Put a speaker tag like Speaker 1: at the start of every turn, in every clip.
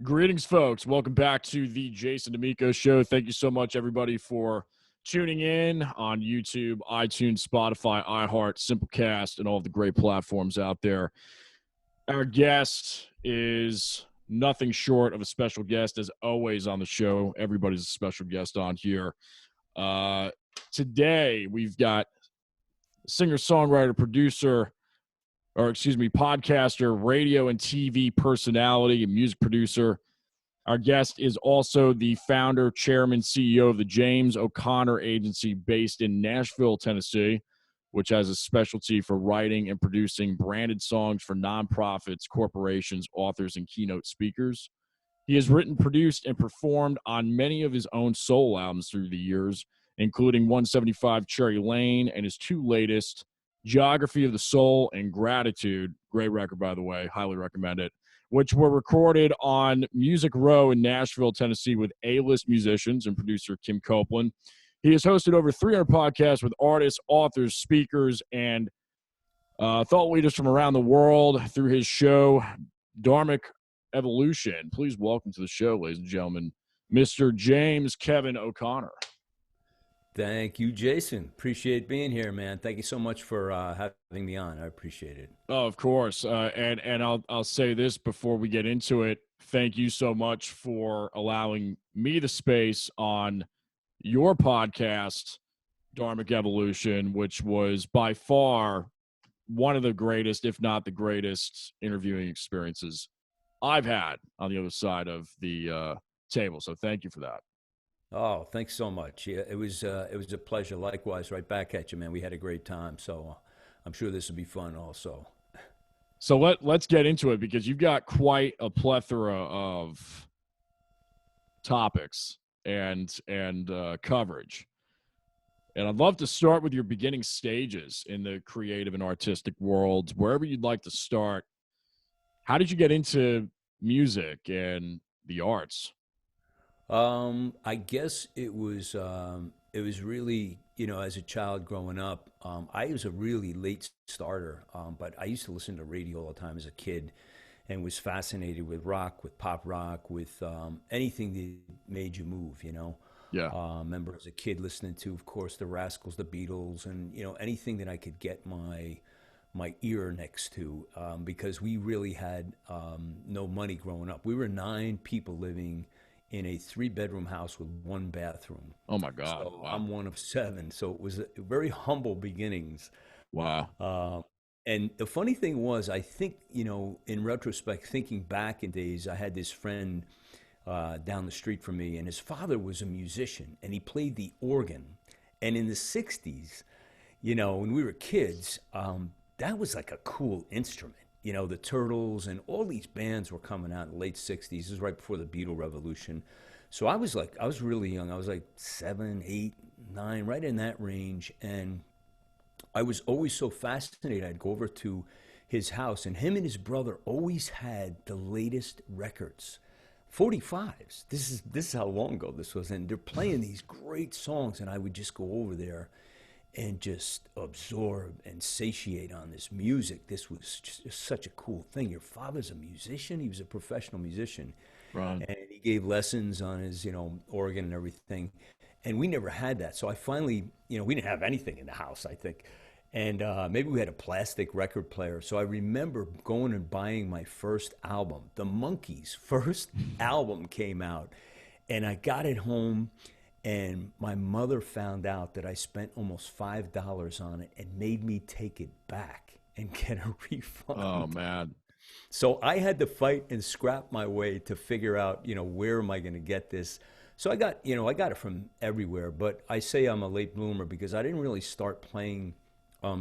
Speaker 1: Greetings, folks. Welcome back to the Jason Damico Show. Thank you so much, everybody, for tuning in on YouTube, iTunes, Spotify, iHeart, Simplecast, and all of the great platforms out there. Our guest is nothing short of a special guest, as always on the show. Everybody's a special guest on here. Today, we've got singer-songwriter, producer, podcaster, radio and TV personality, and music producer. Our guest is also the founder, chairman, CEO of the James O'Connor Agency based in Nashville, Tennessee, which has a specialty for writing and producing branded songs for nonprofits, corporations, authors, and keynote speakers. He has written, produced, and performed on many of his own solo albums through the years, including 175 Cherry Lane and his two latest, Geography of the Soul and Gratitude. Great record, by the way. Highly recommend it. Which were recorded on Music Row in Nashville, Tennessee, with A-list musicians and producer Kim Copeland. He has hosted over 300 podcasts with artists, authors, speakers, and thought leaders from around the world through his show, dHarmic Evolution. Please welcome to the show, ladies and gentlemen, Mr. James Kevin O'Connor.
Speaker 2: Thank you, Jason. Appreciate being here, man. Thank you so much for having me on. I appreciate it.
Speaker 1: Oh, of course. And I'll say this before we get into it. Thank you so much for allowing me the space on your podcast, dHarmic Evolution, which was by far one of the greatest, if not the greatest, interviewing experiences I've had on the other side of the table. So thank you for that.
Speaker 2: Oh, thanks so much. Yeah, it was a pleasure. Likewise, right back at you, man. We had a great time. So I'm sure this will be fun also.
Speaker 1: So let's get into it, because you've got quite a plethora of topics and coverage. And I'd love to start with your beginning stages in the creative and artistic world, wherever you'd like to start. How did you get into music and the arts?
Speaker 2: I guess it was really, as a child growing up, I was a really late starter, but I used to listen to radio all the time as a kid and was fascinated with rock, with pop rock, with anything that made you move,
Speaker 1: Yeah.
Speaker 2: Remember as a kid listening to, of course, the Rascals, the Beatles, and, anything that I could get my ear next to, because we really had no money growing up. We were 9 people living in a 3-bedroom house with 1 bathroom.
Speaker 1: Oh my God.
Speaker 2: So
Speaker 1: Wow.
Speaker 2: I'm one of 7. So it was very humble beginnings.
Speaker 1: Wow.
Speaker 2: And the funny thing was, I think, in retrospect, thinking back in days, I had this friend down the street from me, and his father was a musician, and he played the organ. And in the 60s, when we were kids, that was like a cool instrument. The Turtles and all these bands were coming out in the late 60s. This was right before the Beatle Revolution. So I was really young. I was like 7, 8, 9, right in that range. And I was always so fascinated. I'd go over to his house, and him and his brother always had the latest records. 45s. This is how long ago this was. And they're playing these great songs, and I would just go over there and just absorb and satiate on this music. This was just such a cool thing. Your father's a musician. He was a professional musician.
Speaker 1: Right.
Speaker 2: And he gave lessons on his, organ and everything. And we never had that. So I finally, we didn't have anything in the house, I think. And maybe we had a plastic record player. So I remember going and buying my first album. The Monkees' first album came out. And I got it home, and my mother found out that I spent almost $5 on it and made me take it back and get a refund.
Speaker 1: Oh man.
Speaker 2: So I had to fight and scrap my way to figure out, where am I going to get this? So I got it from everywhere, but I say I'm a late bloomer because I didn't really start playing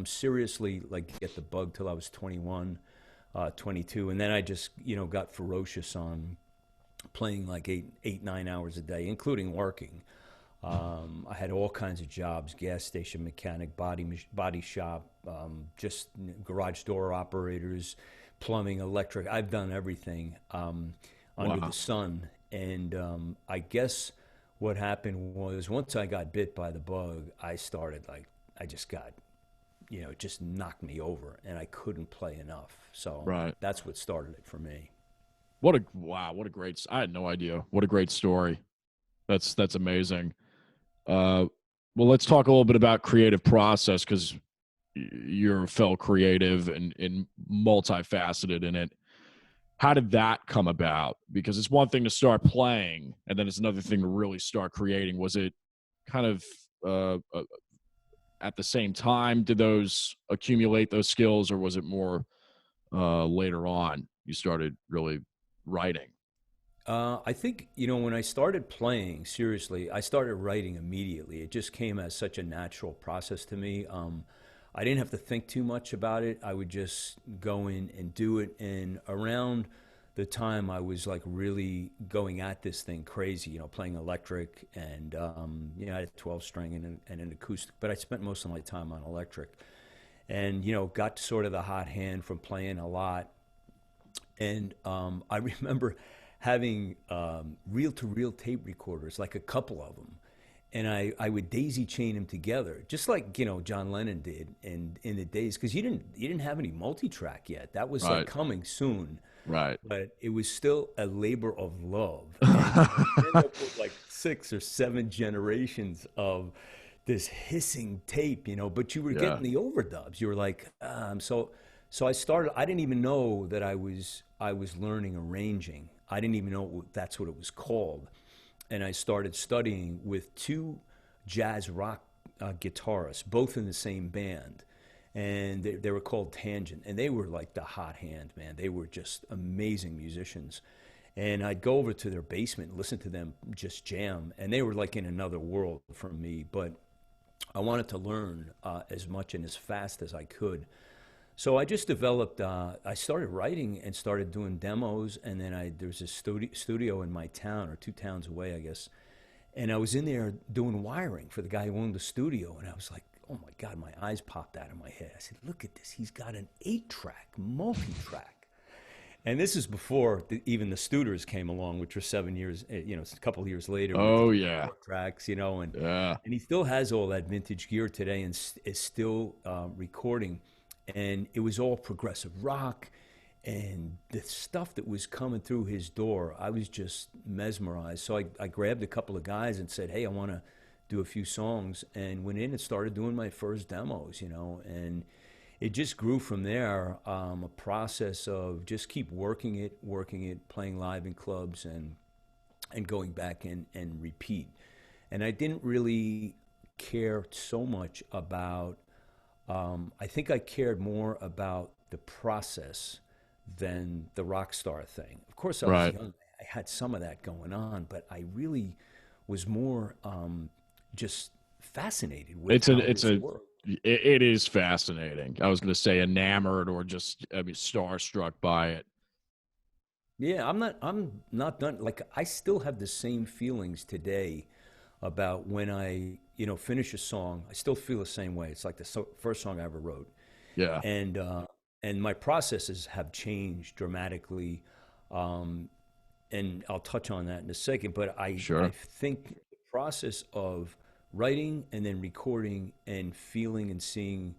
Speaker 2: seriously, like get the bug, till I was 21, 22. And then I just, got ferocious on playing like 9 hours a day, including working. I had all kinds of jobs: gas station mechanic, body shop, just garage door operators, plumbing, electric. I've done everything under
Speaker 1: Wow.
Speaker 2: the sun. And I guess what happened was, once I got bit by the bug, I just got, it just knocked me over, and I couldn't play enough. So
Speaker 1: Right.
Speaker 2: that's what started it for me.
Speaker 1: What a wow! What a great. I had no idea. What a great story. That's amazing. Uh, well, let's talk a little bit about creative process because you're a fellow creative and multifaceted in it. How did that come about? Because it's one thing to start playing, and then it's another thing to really start creating. Was it kind of at the same time? Did those accumulate those skills, or was it more later on you started really writing?
Speaker 2: I think, when I started playing, seriously, I started writing immediately. It just came as such a natural process to me. I didn't have to think too much about it. I would just go in and do it. And around the time I was like really going at this thing crazy, playing electric and, I had a 12 string and an acoustic, but I spent most of my time on electric and, got sort of the hot hand from playing a lot. And I remember having reel-to-reel tape recorders, like a couple of them. And I would daisy chain them together, just like John Lennon did in the days, because you didn't have any multi-track yet. That was like
Speaker 1: Right,
Speaker 2: coming soon,
Speaker 1: right.
Speaker 2: but it was still a labor of love. And you end up with like 6 or 7 generations of this hissing tape, but you were
Speaker 1: Yeah,
Speaker 2: getting the overdubs. You were like, so I started. I didn't even know that I was learning arranging. I didn't even know that's what it was called, and I started studying with two jazz rock guitarists, both in the same band, and they were called Tangent, and they were like the hot hand, man. They were just amazing musicians. And I'd go over to their basement and listen to them just jam, and they were like in another world for me. But I wanted to learn as much and as fast as I could. So I just developed. I started writing and started doing demos, and then there's a studio in my town or 2 towns away, I guess. And I was in there doing wiring for the guy who owned the studio, and I was like, "Oh my God!" My eyes popped out of my head. I said, "Look at this! He's got an 8-track, multi-track." And this is before even the Studers came along, which were 7 years, a couple of years later with the
Speaker 1: oh yeah,
Speaker 2: 4 tracks,
Speaker 1: yeah.
Speaker 2: and he still has all that vintage gear today and is still recording. And it was all progressive rock, and the stuff that was coming through his door, I was just mesmerized. So I grabbed a couple of guys and said, "Hey, I want to do a few songs," and went in and started doing my first demos, and it just grew from there. A process of just keep working it, playing live in clubs, and going back and repeat. And I didn't really care so much about. I think I cared more about the process than the rock star thing. Of course, I was
Speaker 1: Right.
Speaker 2: young. I had some of that going on, but I really was more just fascinated with
Speaker 1: It's a
Speaker 2: how
Speaker 1: it's
Speaker 2: this
Speaker 1: a
Speaker 2: worked.
Speaker 1: it is fascinating. I was going to say enamored or just I mean starstruck by it.
Speaker 2: Yeah, I'm not done. Like I still have the same feelings today about when I, finish a song. I still feel the same way. It's like the first song I ever wrote.
Speaker 1: Yeah,
Speaker 2: And my processes have changed dramatically. Um, and I'll touch on that in a second, but I
Speaker 1: sure.
Speaker 2: think the process of writing and then recording and feeling and seeing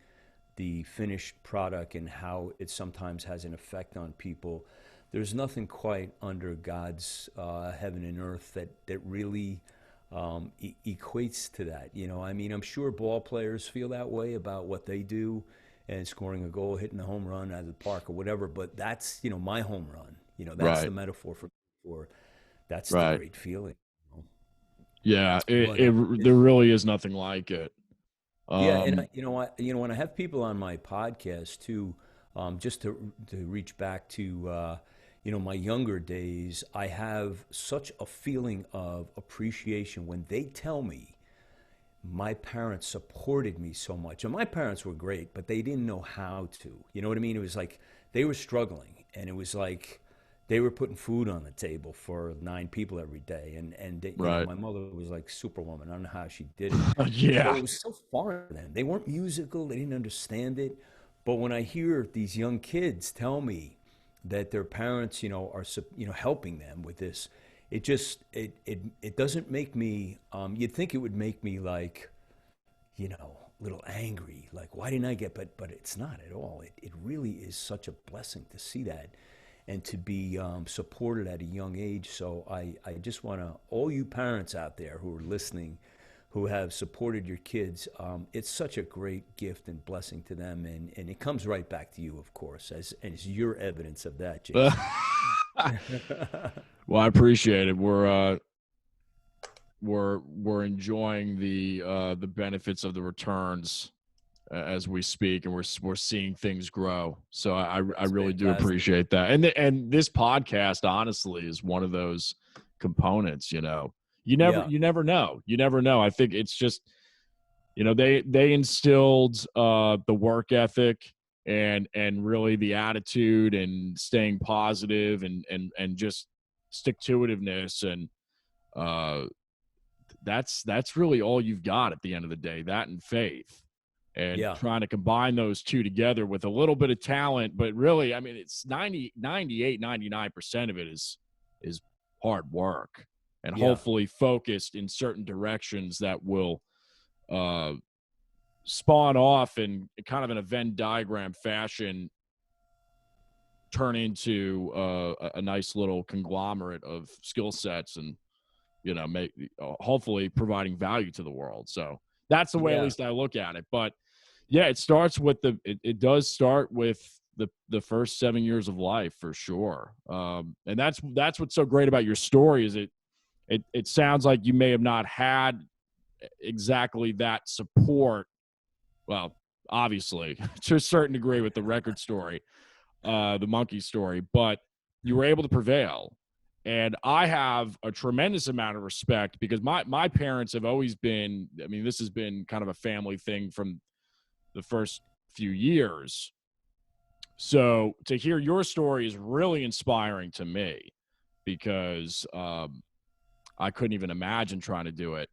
Speaker 2: the finished product and how it sometimes has an effect on people. There's nothing quite under God's heaven and earth that really equates to that. I mean, I'm sure ball players feel that way about what they do and scoring a goal, hitting a home run out of the park or whatever. But that's my home run. That's the
Speaker 1: Right,
Speaker 2: metaphor for that's the
Speaker 1: right.
Speaker 2: great feeling.
Speaker 1: Yeah,
Speaker 2: But
Speaker 1: there really is nothing like it.
Speaker 2: yeah, and
Speaker 1: Um,
Speaker 2: when I have people on my podcast too, just to reach back to my younger days, I have such a feeling of appreciation when they tell me my parents supported me so much. And my parents were great, but they didn't know how to. You know what I mean? It was like they were struggling, and it was like they were putting food on the table for 9 people every day. And
Speaker 1: right.
Speaker 2: my mother was like Superwoman. I don't know how she did it, but
Speaker 1: Yeah,
Speaker 2: it was so foreign to them. They weren't musical. They didn't understand it. But when I hear these young kids tell me that their parents, are helping them with this, it just it doesn't make me. You'd think it would make me like, a little angry. Like, why didn't I get? But it's not at all. It really is such a blessing to see that. and to be supported at a young age. So I just want to, all you parents out there who are listening, who have supported your kids, it's such a great gift and blessing to them. And it comes right back to you, of course, as your evidence of that, Jason.
Speaker 1: Well, I appreciate it. We're enjoying the benefits of the returns as we speak, and we're seeing things grow. So I really do appreciate that. And this podcast, honestly, is one of those components. You know, you never know. I think it's just, you know, they instilled the work ethic and really the attitude and staying positive and just stick to itiveness, and that's really all you've got at the end of the day, that and faith. And trying to combine those two together with a little bit of talent, but really, I mean, it's 99% of it is hard work, and hopefully focused in certain directions that will spawn off in kind of in a Venn diagram fashion, turn into a nice little conglomerate of skill sets, and, you know, hopefully providing value to the world. So that's the way at least I look at it. But yeah, it starts with it does start with the first 7 years of life, for sure. And that's what's so great about your story, is it sounds like you may have not had exactly that support. Well, obviously, to a certain degree with the record story, the monkey story, but you were able to prevail. And I have a tremendous amount of respect, because my parents have always been, I mean, this has been kind of a family thing from the first few years. So to hear your story is really inspiring to me, because I couldn't even imagine trying to do it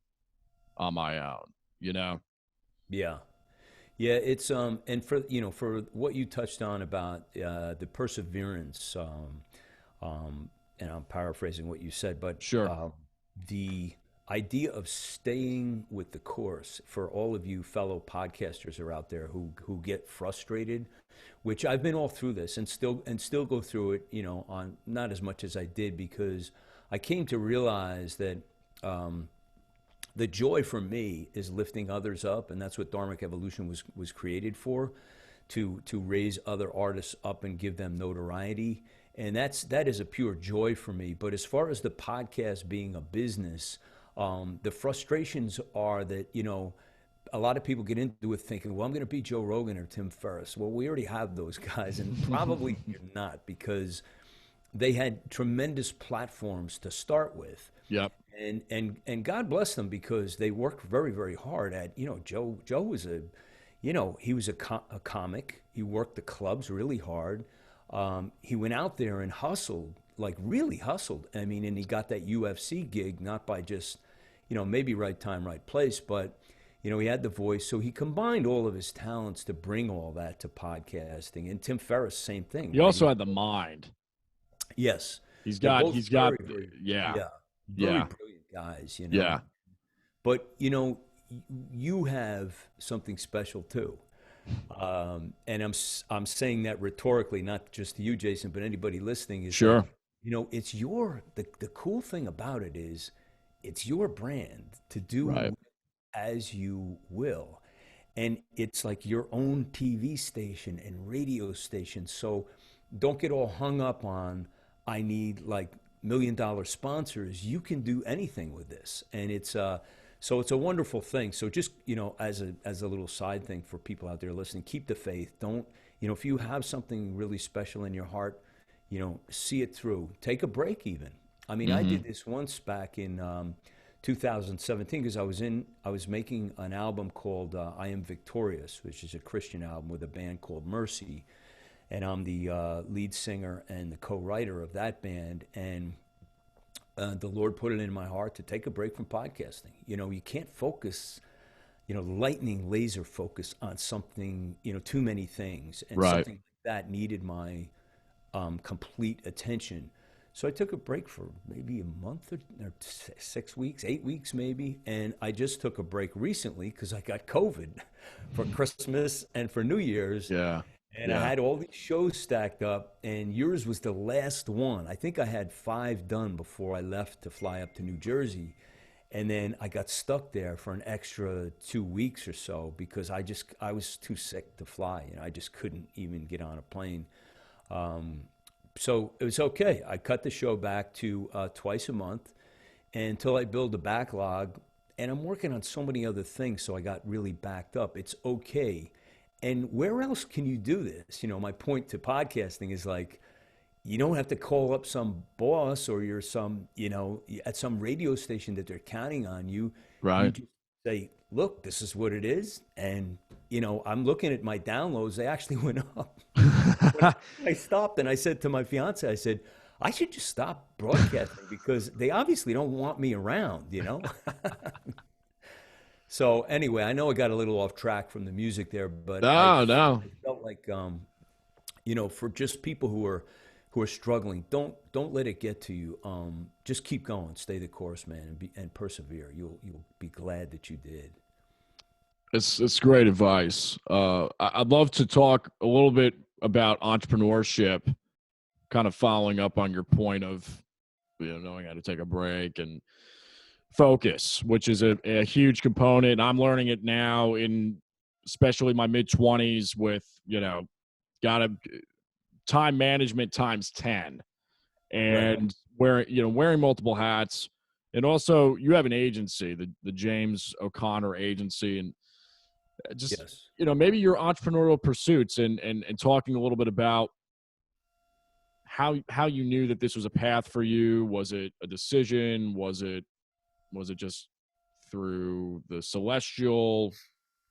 Speaker 1: on my own, you know?
Speaker 2: Yeah. Yeah, it's and for for what you touched on about the perseverance, and I'm paraphrasing what you said, but
Speaker 1: Sure.
Speaker 2: the idea of staying with the course, for all of you fellow podcasters are out there who get frustrated, which I've been all through this and still go through it, on not as much as I did, because I came to realize that the joy for me is lifting others up, and that's what dHarmic Evolution was created for, to raise other artists up and give them notoriety. And that is a pure joy for me. But as far as the podcast being a business, the frustrations are that, a lot of people get into it thinking, well, I'm going to be Joe Rogan or Tim Ferriss. Well, we already have those guys, and probably you're not, because they had tremendous platforms to start with.
Speaker 1: Yep.
Speaker 2: And God bless them, because they worked very, very hard at, Joe was he was a comic. He worked the clubs really hard. He went out there and hustled, like really hustled. I mean, and he got that UFC gig, not by just, maybe right time, right place, but, he had the voice. So he combined all of his talents to bring all that to podcasting. And Tim Ferriss, same thing.
Speaker 1: He also had the mind.
Speaker 2: Yes.
Speaker 1: He's got, very,
Speaker 2: very,
Speaker 1: yeah.
Speaker 2: Very brilliant guys,
Speaker 1: Yeah.
Speaker 2: But, you have something special too. And I'm saying that rhetorically, not just to you, Jason, but anybody listening. Is
Speaker 1: sure.
Speaker 2: That, it's the cool thing about it is it's your brand to do as you will. And it's like your own TV station and radio station. So don't get all hung up on, I need like $1 million sponsors. You can do anything with this. And it's so it's a wonderful thing. So just, as a little side thing for people out there listening, keep the faith. Don't, if you have something really special in your heart, see it through. Take a break even. I mean, I did this once back in 2017, because I was making an album called I Am Victorious, which is a Christian album with a band called Mercy. And I'm the lead singer and the co-writer of that band. And the Lord put it in my heart to take a break from podcasting. You can't focus, lightning laser focus on something, too many things. And something like that needed my complete attention. So I took a break for maybe a month or 6 weeks, 8 weeks maybe. And I just took a break recently because I got COVID for Christmas and for New Year's.
Speaker 1: Yeah.
Speaker 2: And I
Speaker 1: Yeah.
Speaker 2: had all these shows stacked up, and yours was the last one. I think I had five done before I left to fly up to New Jersey. And then I got stuck there for an extra 2 weeks or so because I was too sick to fly. I just couldn't even get on a plane. Um, so it was okay. I cut the show back to twice a month until I build a backlog. And I'm working on so many other things, so I got really backed up. It's okay. And where else can you do this? My point to podcasting is like, you don't have to call up some boss or you're at some radio station that they're counting on you. You
Speaker 1: Right.
Speaker 2: just say, look, this is what it is. And, I'm looking at my downloads. They actually went up. When I stopped and I said to my fiance, I said, I should just stop broadcasting because they obviously don't want me around. So anyway, I know I got a little off track from the music there, but
Speaker 1: No, no.
Speaker 2: I felt like for just people who are struggling, don't let it get to you. Just keep going, stay the course, man, and persevere. You'll be glad that you did.
Speaker 1: It's great advice. I'd love to talk a little bit about entrepreneurship, kind of following up on your point of knowing how to take a break and focus, which is a huge component. I'm learning it now in especially my mid 20s with got to time management times 10
Speaker 2: Right.
Speaker 1: and wearing multiple hats. And also you have an agency, the James O'Connor agency, and just
Speaker 2: Yes.
Speaker 1: maybe your entrepreneurial pursuits and talking a little bit about how you knew that this was a path for you. Was it a decision? Was it just through the celestial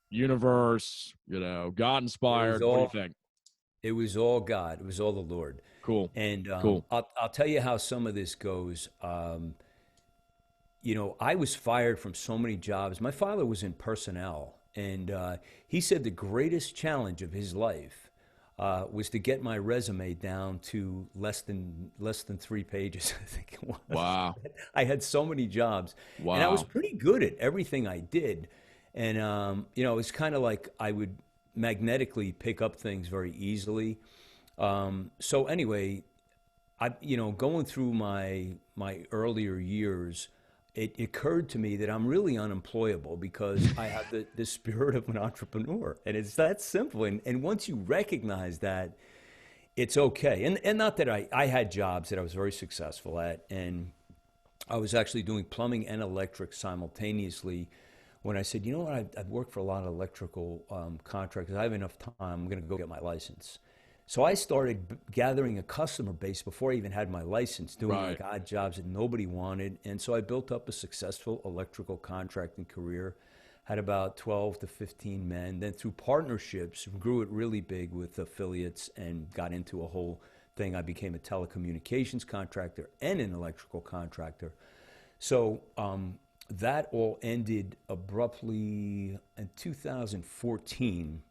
Speaker 1: universe, God
Speaker 2: It was
Speaker 1: inspired? What do you
Speaker 2: all
Speaker 1: think?
Speaker 2: it was all God. It was all the Lord.
Speaker 1: Cool.
Speaker 2: And
Speaker 1: Cool.
Speaker 2: I'll tell you how some of this goes. I was fired from so many jobs. My father was in personnel, and he said the greatest challenge of his life was to get my resume down to less than 3 pages. I think it was.
Speaker 1: Wow.
Speaker 2: I had so many jobs, and I was
Speaker 1: Wow.
Speaker 2: pretty good at everything I did. And it's kind of like I would magnetically pick up things very easily. So anyway, going through my earlier years, it occurred to me that I'm really unemployable because I have the spirit of an entrepreneur, and it's that simple. And once you recognize that, it's okay. And not that I had jobs that I was very successful at, and I was actually doing plumbing and electric simultaneously. When I said, you know what, I've worked for a lot of electrical contractors. I have enough time. I'm going to go get my license. So I started gathering a customer base before I even had my license, doing
Speaker 1: Right.
Speaker 2: like odd jobs that nobody wanted. And so I built up a successful electrical contracting career, had about 12 to 15 men. Then through partnerships, grew it really big with affiliates and got into a whole thing. I became a telecommunications contractor and an electrical contractor. So that all ended abruptly in 2014.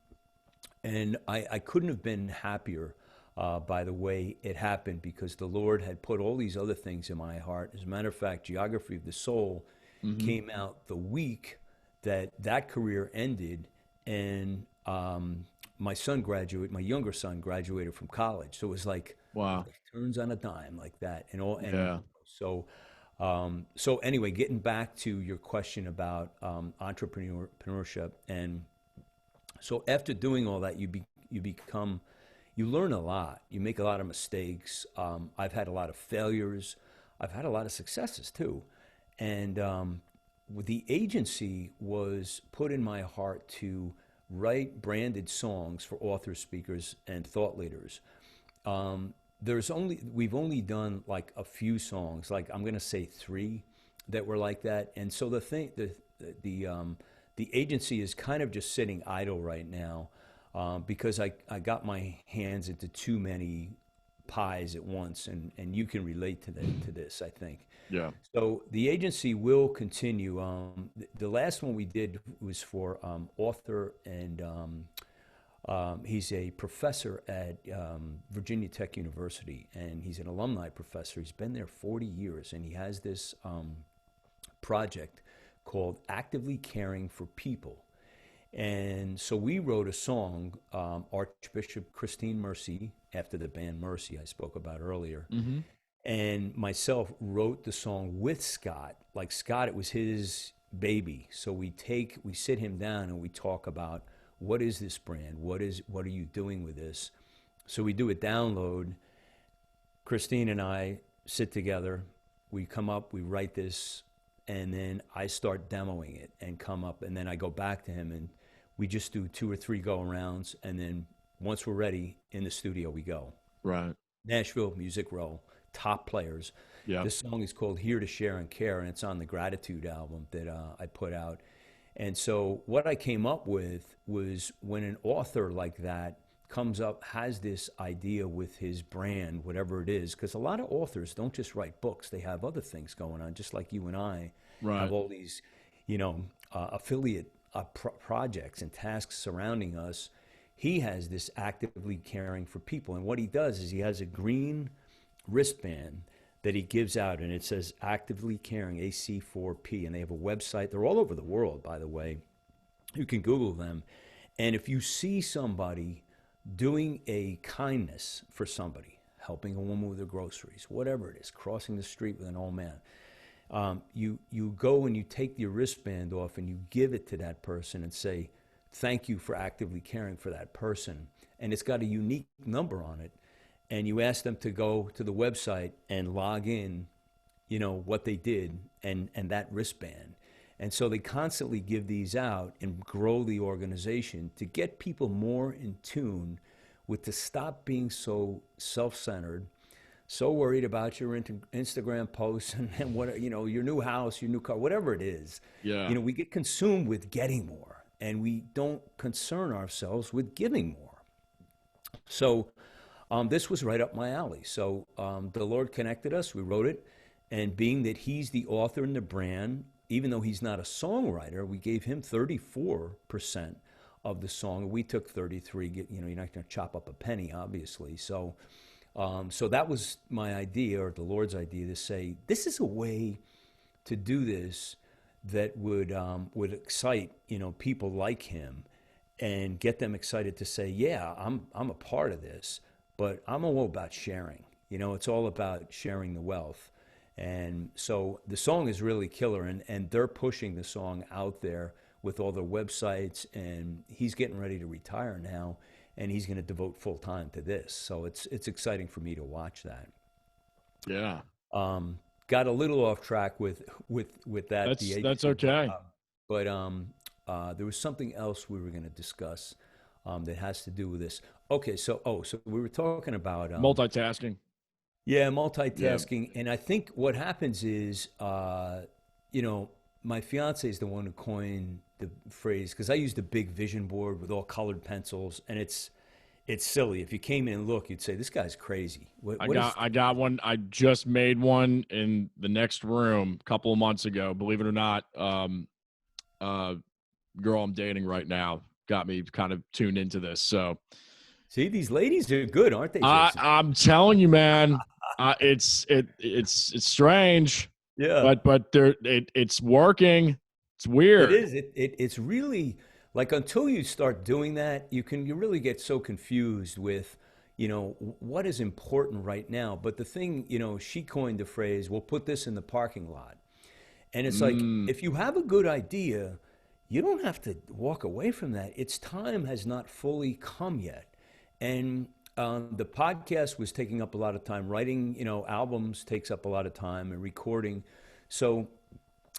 Speaker 2: And I couldn't have been happier by the way it happened because the Lord had put all these other things in my heart. As a matter of fact, Geography of the Soul
Speaker 1: Hmm.
Speaker 2: came out the week that career ended, and my younger son graduated from college. So it was like
Speaker 1: Wow.
Speaker 2: life turns on a dime like that, and all. And
Speaker 1: Yeah.
Speaker 2: so anyway, getting back to your question about entrepreneurship, and so after doing all that, you learn a lot. You make a lot of mistakes. I've had a lot of failures. I've had a lot of successes too. And the agency was put in my heart to write branded songs for authors, speakers, and thought leaders. We've only done like a few songs, like I'm gonna say three that were like that. And so the agency is kind of just sitting idle right now because I got my hands into too many pies at once, and you can relate to this, I think.
Speaker 1: Yeah.
Speaker 2: So the agency will continue. The last one we did was for author, and he's a professor at Virginia Tech University, and he's an alumni professor. He's been there 40 years, and he has this project called Actively Caring for People. And so we wrote a song, Archbishop Christine Mercy, after the band Mercy I spoke about earlier.
Speaker 1: Mm-hmm.
Speaker 2: And myself wrote the song with Scott. Like Scott, it was his baby. So we sit him down and we talk about, what is this brand? What are you doing with this? So we do a download. Christine and I sit together. We come up, we write this, and then I start demoing it and come up, and then I go back to him, and we just do 2 or 3 go-arounds, and then once we're ready, in the studio we go.
Speaker 1: Right.
Speaker 2: Nashville Music Row, top players.
Speaker 1: Yeah.
Speaker 2: This song is called Here to Share and Care, and it's on the Gratitude album that I put out. And so what I came up with was, when an author like that comes up, has this idea with his brand, whatever it is, because a lot of authors don't just write books, they have other things going on, just like you and I have all these, affiliate projects and tasks surrounding us. He has this actively caring for people, and what he does is he has a green wristband that he gives out, and it says actively caring, AC4P, and they have a website. They're all over the world, by the way. You can Google them. And if you see somebody doing a kindness for somebody, helping a woman with her groceries, whatever it is, crossing the street with an old man, you go and you take your wristband off and you give it to that person and say, thank you for actively caring for that person. And it's got a unique number on it. And you ask them to go to the website and log in, what they did and that wristband. And so they constantly give these out and grow the organization to get people more in tune with, to stop being so self-centered, so worried about your Instagram posts and what, your new house, your new car, whatever it is.
Speaker 1: Yeah.
Speaker 2: We get consumed with getting more, and we don't concern ourselves with giving more. So this was right up my alley. So the Lord connected us, we wrote it, and being that he's the author and the brand, even though he's not a songwriter, we gave him 34% of the song. We took 33. You're not going to chop up a penny, obviously. So, so that was my idea, or the Lord's idea, to say this is a way to do this that would excite people like him, and get them excited to say, yeah, I'm a part of this, but I'm all about sharing. It's all about sharing the wealth. And so the song is really killer, and they're pushing the song out there with all their websites, and he's getting ready to retire now, and he's going to devote full time to this. So it's exciting for me to watch that.
Speaker 1: Yeah.
Speaker 2: Got a little off track with that.
Speaker 1: That's okay.
Speaker 2: But there was something else we were going to discuss that has to do with this. Okay, so we were talking about
Speaker 1: multitasking.
Speaker 2: Yeah, multitasking. Yeah. And I think what happens is, my fiance is the one who coined the phrase, because I used a big vision board with all colored pencils, and it's silly. If you came in and look, you'd say, this guy's crazy.
Speaker 1: I got one. I just made one in the next room a couple of months ago. Believe it or not, girl I'm dating right now got me kind of tuned into this. So,
Speaker 2: see, these ladies are good, aren't they?
Speaker 1: I'm telling you, man. It's strange,
Speaker 2: yeah,
Speaker 1: but it's working. It's weird.
Speaker 2: It is. It's really like, until you start doing that, you really get so confused with, what is important right now. But the thing, she coined the phrase, "We'll put this in the parking lot," and it's like, if you have a good idea, you don't have to walk away from that. Its time has not fully come yet, and the podcast was taking up a lot of time. Writing, albums takes up a lot of time, and recording. So,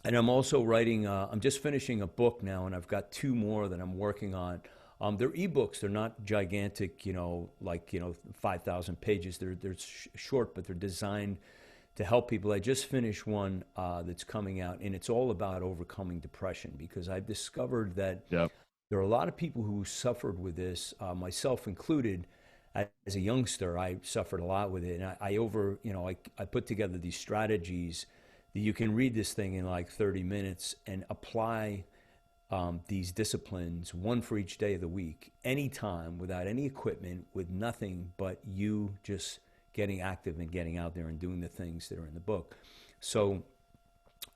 Speaker 2: and I'm also writing, I'm just finishing a book now, and I've got 2 more that I'm working on. They're ebooks. They're not gigantic, 5,000 pages. They're short, but they're designed to help people. I just finished one that's coming out, and it's all about overcoming depression, because I've discovered that there are a lot of people who suffered with this, myself included. As a youngster, I suffered a lot with it, and I put together these strategies that you can read this thing in like 30 minutes and apply these disciplines, one for each day of the week, anytime, without any equipment, with nothing but you just getting active and getting out there and doing the things that are in the book. So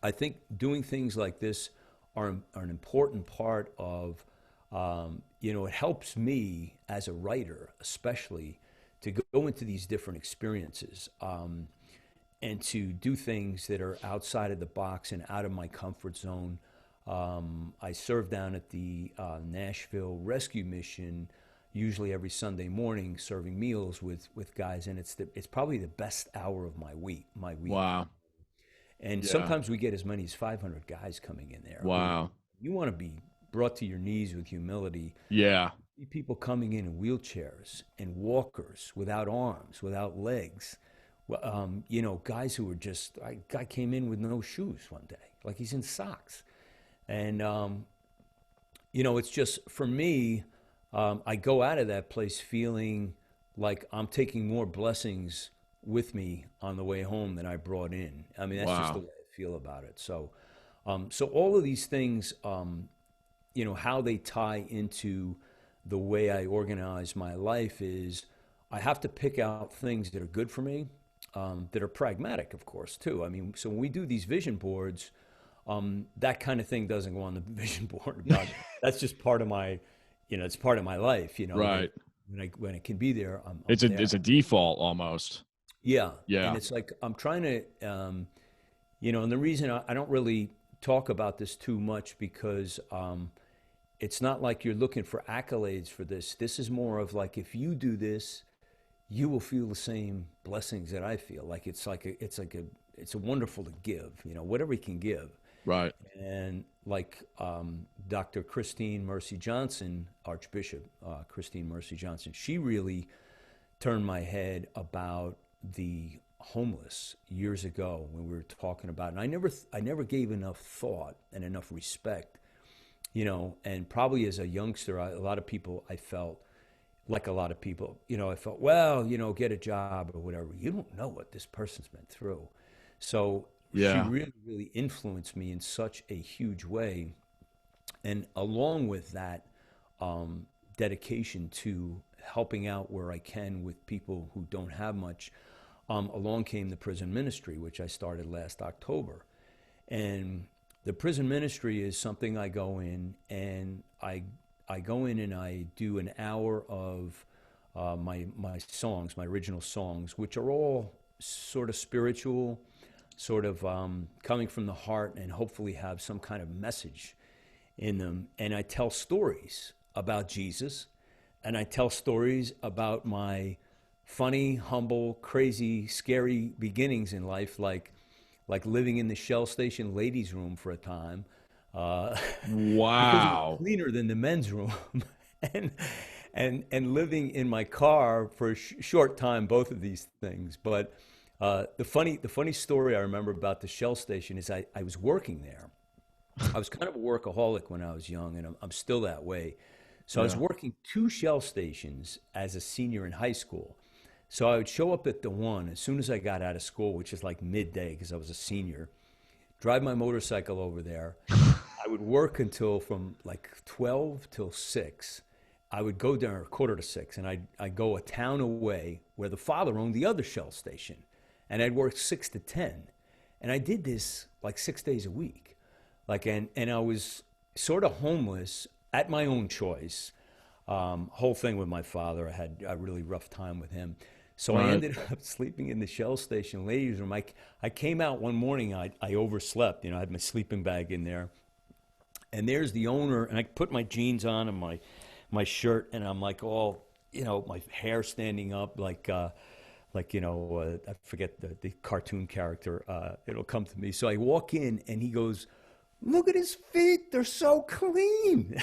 Speaker 2: I think doing things like this are an important part of It helps me as a writer, especially, to go into these different experiences, and to do things that are outside of the box and out of my comfort zone. I serve down at the Nashville Rescue Mission, usually every Sunday morning, serving meals with guys, and it's probably the best hour of my week.
Speaker 1: Wow.
Speaker 2: And
Speaker 1: Yeah.
Speaker 2: sometimes we get as many as 500 guys coming in there who
Speaker 1: Wow.
Speaker 2: you want to be brought to your knees with humility.
Speaker 1: Yeah.
Speaker 2: People coming in wheelchairs and walkers without arms, without legs. Well, guys who were just, a guy came in with no shoes one day, like he's in socks. And, it's just, for me, I go out of that place feeling like I'm taking more blessings with me on the way home than I brought in. I mean, that's just the
Speaker 1: Wow.
Speaker 2: way I feel about it. So all of these things, how they tie into the way I organize my life is I have to pick out things that are good for me, that are pragmatic, of course, too. I mean, so when we do these vision boards, that kind of thing doesn't go on the vision board. That's just part of my, it's part of my life. That
Speaker 1: Right.
Speaker 2: when I can be there, I'm
Speaker 1: It's
Speaker 2: there.
Speaker 1: a default almost.
Speaker 2: Yeah, and
Speaker 1: Yeah.
Speaker 2: it's like I'm trying to, and the reason I don't really talk about this too much because it's not like you're looking for accolades for this. This is more of like if you do this, you will feel the same blessings that I feel. It's a wonderful to give. Whatever you can give.
Speaker 1: Right.
Speaker 2: And like Dr. Christine Mercy Johnson, Archbishop Christine Mercy Johnson, she really turned my head about the homeless years ago when we were talking about it. And I never gave enough thought and enough respect, and probably as a youngster, a lot of people, I felt like a lot of people, I felt, well, get a job or whatever. You don't know what this person's been through. So she
Speaker 1: Yeah.
Speaker 2: really, really influenced me in such a huge way. And along with that, dedication to helping out where I can with people who don't have much, along came the prison ministry, which I started last October. And the prison ministry is something I go in and I go in and I do an hour of my songs, my original songs, which are all sort of spiritual, sort of coming from the heart, and hopefully have some kind of message in them. And I tell stories about Jesus, and I tell stories about my funny, humble, crazy, scary beginnings in life, like living in the Shell Station ladies' room for a time, uh, because it was
Speaker 1: Wow.
Speaker 2: cleaner than the men's room, and and living in my car for a short time, both of these things. But the funny story I remember about the Shell Station is I was working there. I was kind of a workaholic when I was young, and I'm still that way. So I was
Speaker 1: Yeah.
Speaker 2: working two Shell stations as a senior in high school. So I would show up at the one as soon as I got out of school, which is like midday because I was a senior, drive my motorcycle over there. I would work until from like 12 till 6. I would go there quarter to 6, and I'd go a town away where the father owned the other Shell station. And I'd work 6 to 10. And I did this like 6 days a week. And I was sort of homeless at my own choice. Whole thing with my father, I had a really rough time with him. So I
Speaker 1: Right.
Speaker 2: ended up sleeping in the Shell Station ladies' room. I came out one morning, I overslept. I had my sleeping bag in there. And there's the owner, and I put my jeans on and my shirt, and I'm like all, my hair standing up I forget the cartoon character. It'll come to me. So I walk in, and he goes, "Look at his feet; they're so clean."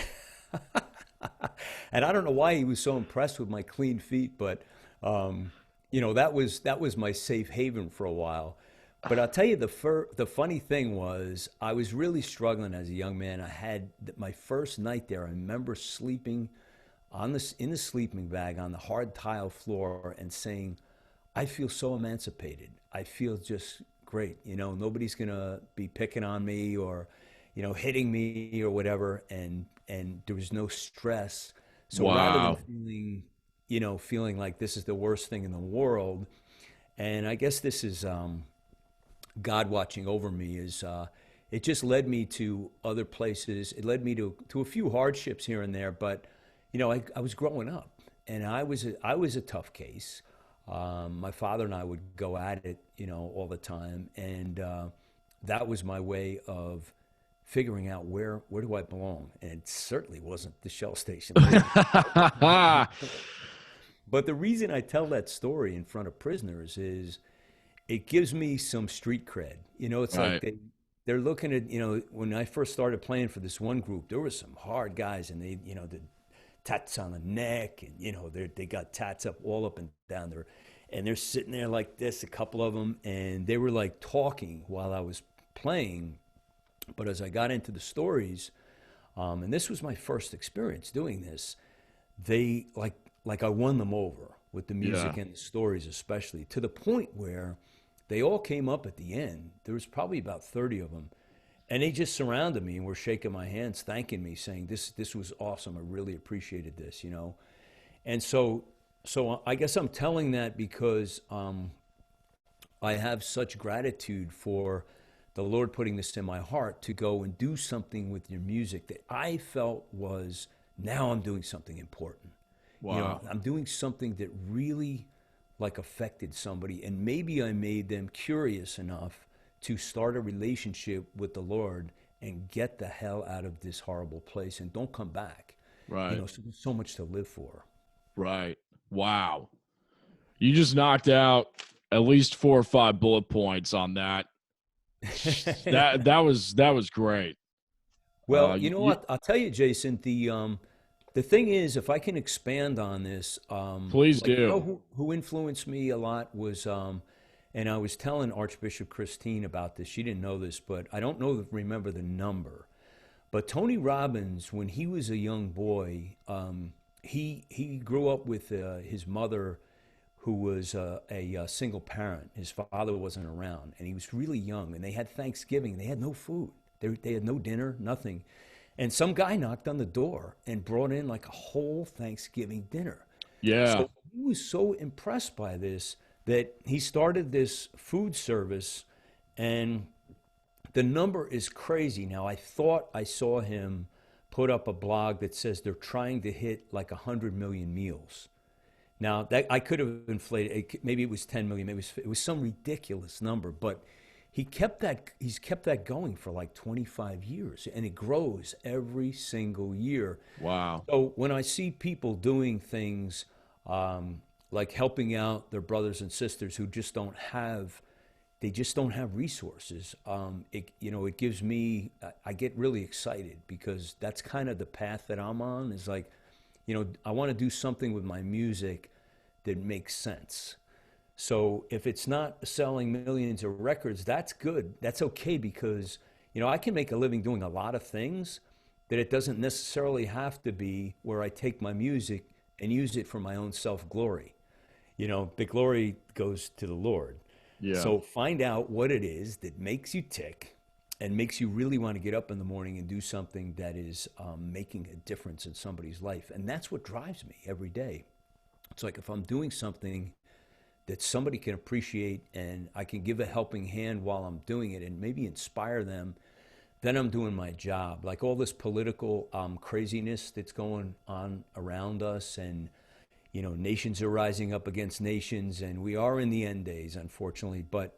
Speaker 2: And I don't know why he was so impressed with my clean feet, but that was my safe haven for a while. But I'll tell you, the funny thing was I was really struggling as a young man. I had my first night there. I remember sleeping in the sleeping bag on the hard tile floor and saying, "I feel so emancipated. I feel just great. Nobody's gonna be picking on me or, hitting me or whatever." And there was no stress. So rather than
Speaker 1: Wow.
Speaker 2: feeling like this is the worst thing in the world, and I guess this is God watching over me, is it just led me to other places. It led me to a few hardships here and there, but I was growing up, and I was a tough case. My father and I would go at it, all the time, and that was my way of figuring out where do I belong, and it certainly wasn't the Shell station. But the reason I tell that story in front of prisoners is it gives me some street cred. It's like
Speaker 1: Right.
Speaker 2: they're looking at, when I first started playing for this one group, there were some hard guys, and they, the tats on the neck, and they got tats up and down there, and they're sitting there like this, a couple of them, and they were like talking while I was playing. But as I got into the stories, and this was my first experience doing this, they like I won them over with the
Speaker 1: Yeah.
Speaker 2: music and the stories, especially to the point where they all came up at the end. There was probably about 30 of them, and they just surrounded me and were shaking my hands, thanking me, saying this was awesome. I really appreciated this. And so I guess I'm telling that because I have such gratitude for the Lord putting this in my heart to go and do something with your music that I felt was, now I'm doing something important.
Speaker 1: Wow.
Speaker 2: I'm doing something that really like affected somebody, and maybe I made them curious enough to start a relationship with the Lord and get the hell out of this horrible place and don't come back.
Speaker 1: Right.
Speaker 2: So much to live for.
Speaker 1: Right. Wow. You just knocked out at least 4 or 5 bullet points on that. That was great.
Speaker 2: Well,
Speaker 1: You,
Speaker 2: what? I'll tell you, Jason, the thing is, if I can expand on this,
Speaker 1: please
Speaker 2: like,
Speaker 1: do.
Speaker 2: who influenced me a lot was, and I was telling Archbishop Christine about this. She didn't know this, but I don't remember the number. But Tony Robbins, when he was a young boy, he grew up with his mother, who was a single parent. His father wasn't around, and he was really young. And they had Thanksgiving. They had no food. They had no dinner, nothing. And some guy knocked on the door and brought in like a whole Thanksgiving dinner.
Speaker 1: Yeah.
Speaker 2: So he was so impressed by this that he started this food service, and the number is crazy. Now, I thought I saw him put up a blog that says they're trying to hit like 100 million meals. Now, that I could have inflated. Maybe it was 10 million. Maybe it was some ridiculous number, but he's kept that going for like 25 years, and it grows every single year.
Speaker 1: Wow.
Speaker 2: So when I see people doing things like helping out their brothers and sisters who they just don't have resources, it gives me, I get really excited, because that's kind of the path that I'm on. Is like, I want to do something with my music that makes sense. So if it's not selling millions of records, that's good. That's okay, because, I can make a living doing a lot of things, that it doesn't necessarily have to be where I take my music and use it for my own self-glory. The glory goes to the Lord.
Speaker 1: Yeah.
Speaker 2: So find out what it is that makes you tick and makes you really want to get up in the morning and do something that is making a difference in somebody's life. And that's what drives me every day. It's like, if I'm doing something that somebody can appreciate and I can give a helping hand while I'm doing it and maybe inspire them, then I'm doing my job. Like all this political craziness that's going on around us, and nations are rising up against nations, and we are in the end days, unfortunately. But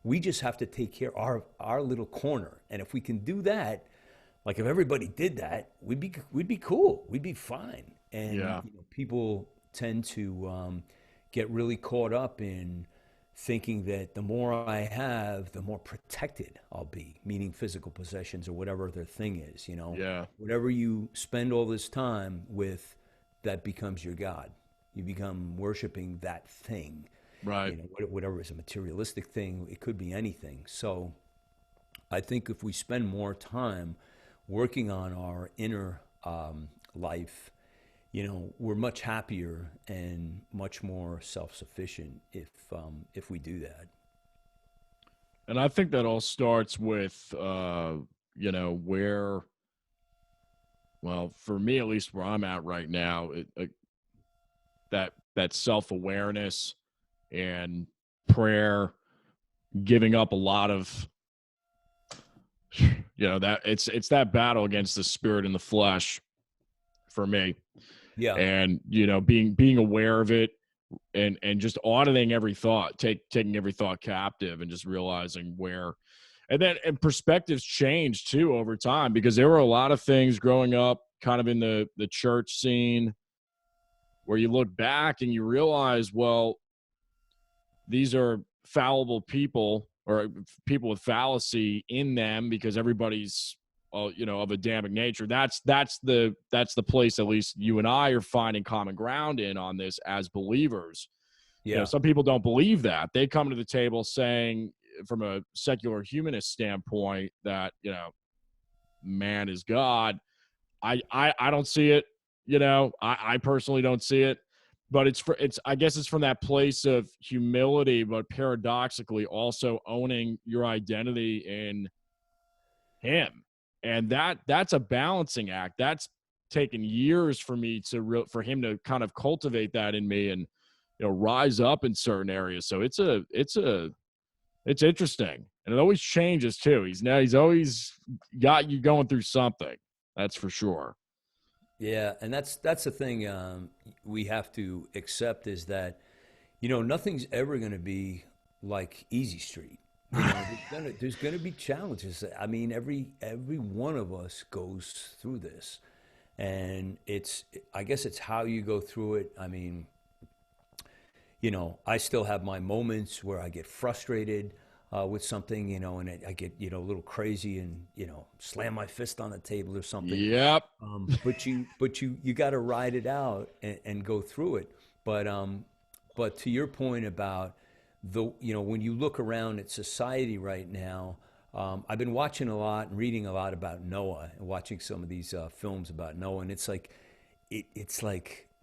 Speaker 2: we just have to take care of our little corner, and if we can do that, like if everybody did that, we'd be cool. We'd be fine. And
Speaker 1: Yeah.
Speaker 2: people tend to get really caught up in thinking that the more I have, the more protected I'll be, meaning physical possessions or whatever their thing is.
Speaker 1: Yeah.
Speaker 2: Whatever you spend all this time with, that becomes your God. You become worshiping that thing.
Speaker 1: Right.
Speaker 2: Whatever is a materialistic thing, it could be anything. So I think if we spend more time working on our inner life, we're much happier and much more self-sufficient if we do that.
Speaker 1: And I think that all starts with, where, well, for me, at least where I'm at right now, that self-awareness and prayer, giving up a lot of that it's that battle against the spirit and the flesh for me.
Speaker 2: Yeah.
Speaker 1: And, being aware of it and just auditing every thought, taking every thought captive and just realizing where, and perspectives change too over time, because there were a lot of things growing up kind of in the church scene where you look back and you realize, well, these are fallible people, or people with fallacy in them, because everybody's of Adamic nature. That's the place at least you and I are finding common ground in on this as believers.
Speaker 2: Yeah.
Speaker 1: Some people don't believe that. They come to the table saying, from a secular humanist standpoint, that man is God. I don't see it. I personally don't see it. But I guess it's from that place of humility, but paradoxically also owning your identity in him. And that's a balancing act. That's taken years for me for him to kind of cultivate that in me and rise up in certain areas. So it's interesting, and it always changes too. He's always got you going through something. That's for sure.
Speaker 2: Yeah, and that's the thing we have to accept, is that nothing's ever going to be like easy street. There's gonna be challenges. I mean, every one of us goes through this, and I guess it's how you go through it. I mean, I still have my moments where I get frustrated with something, and I get, a little crazy and, slam my fist on the table or something.
Speaker 1: Yep.
Speaker 2: But you got to ride it out and go through it. But to your point about when you look around at society right now, I've been watching a lot and reading a lot about Noah, and watching some of these films about Noah, and it's like,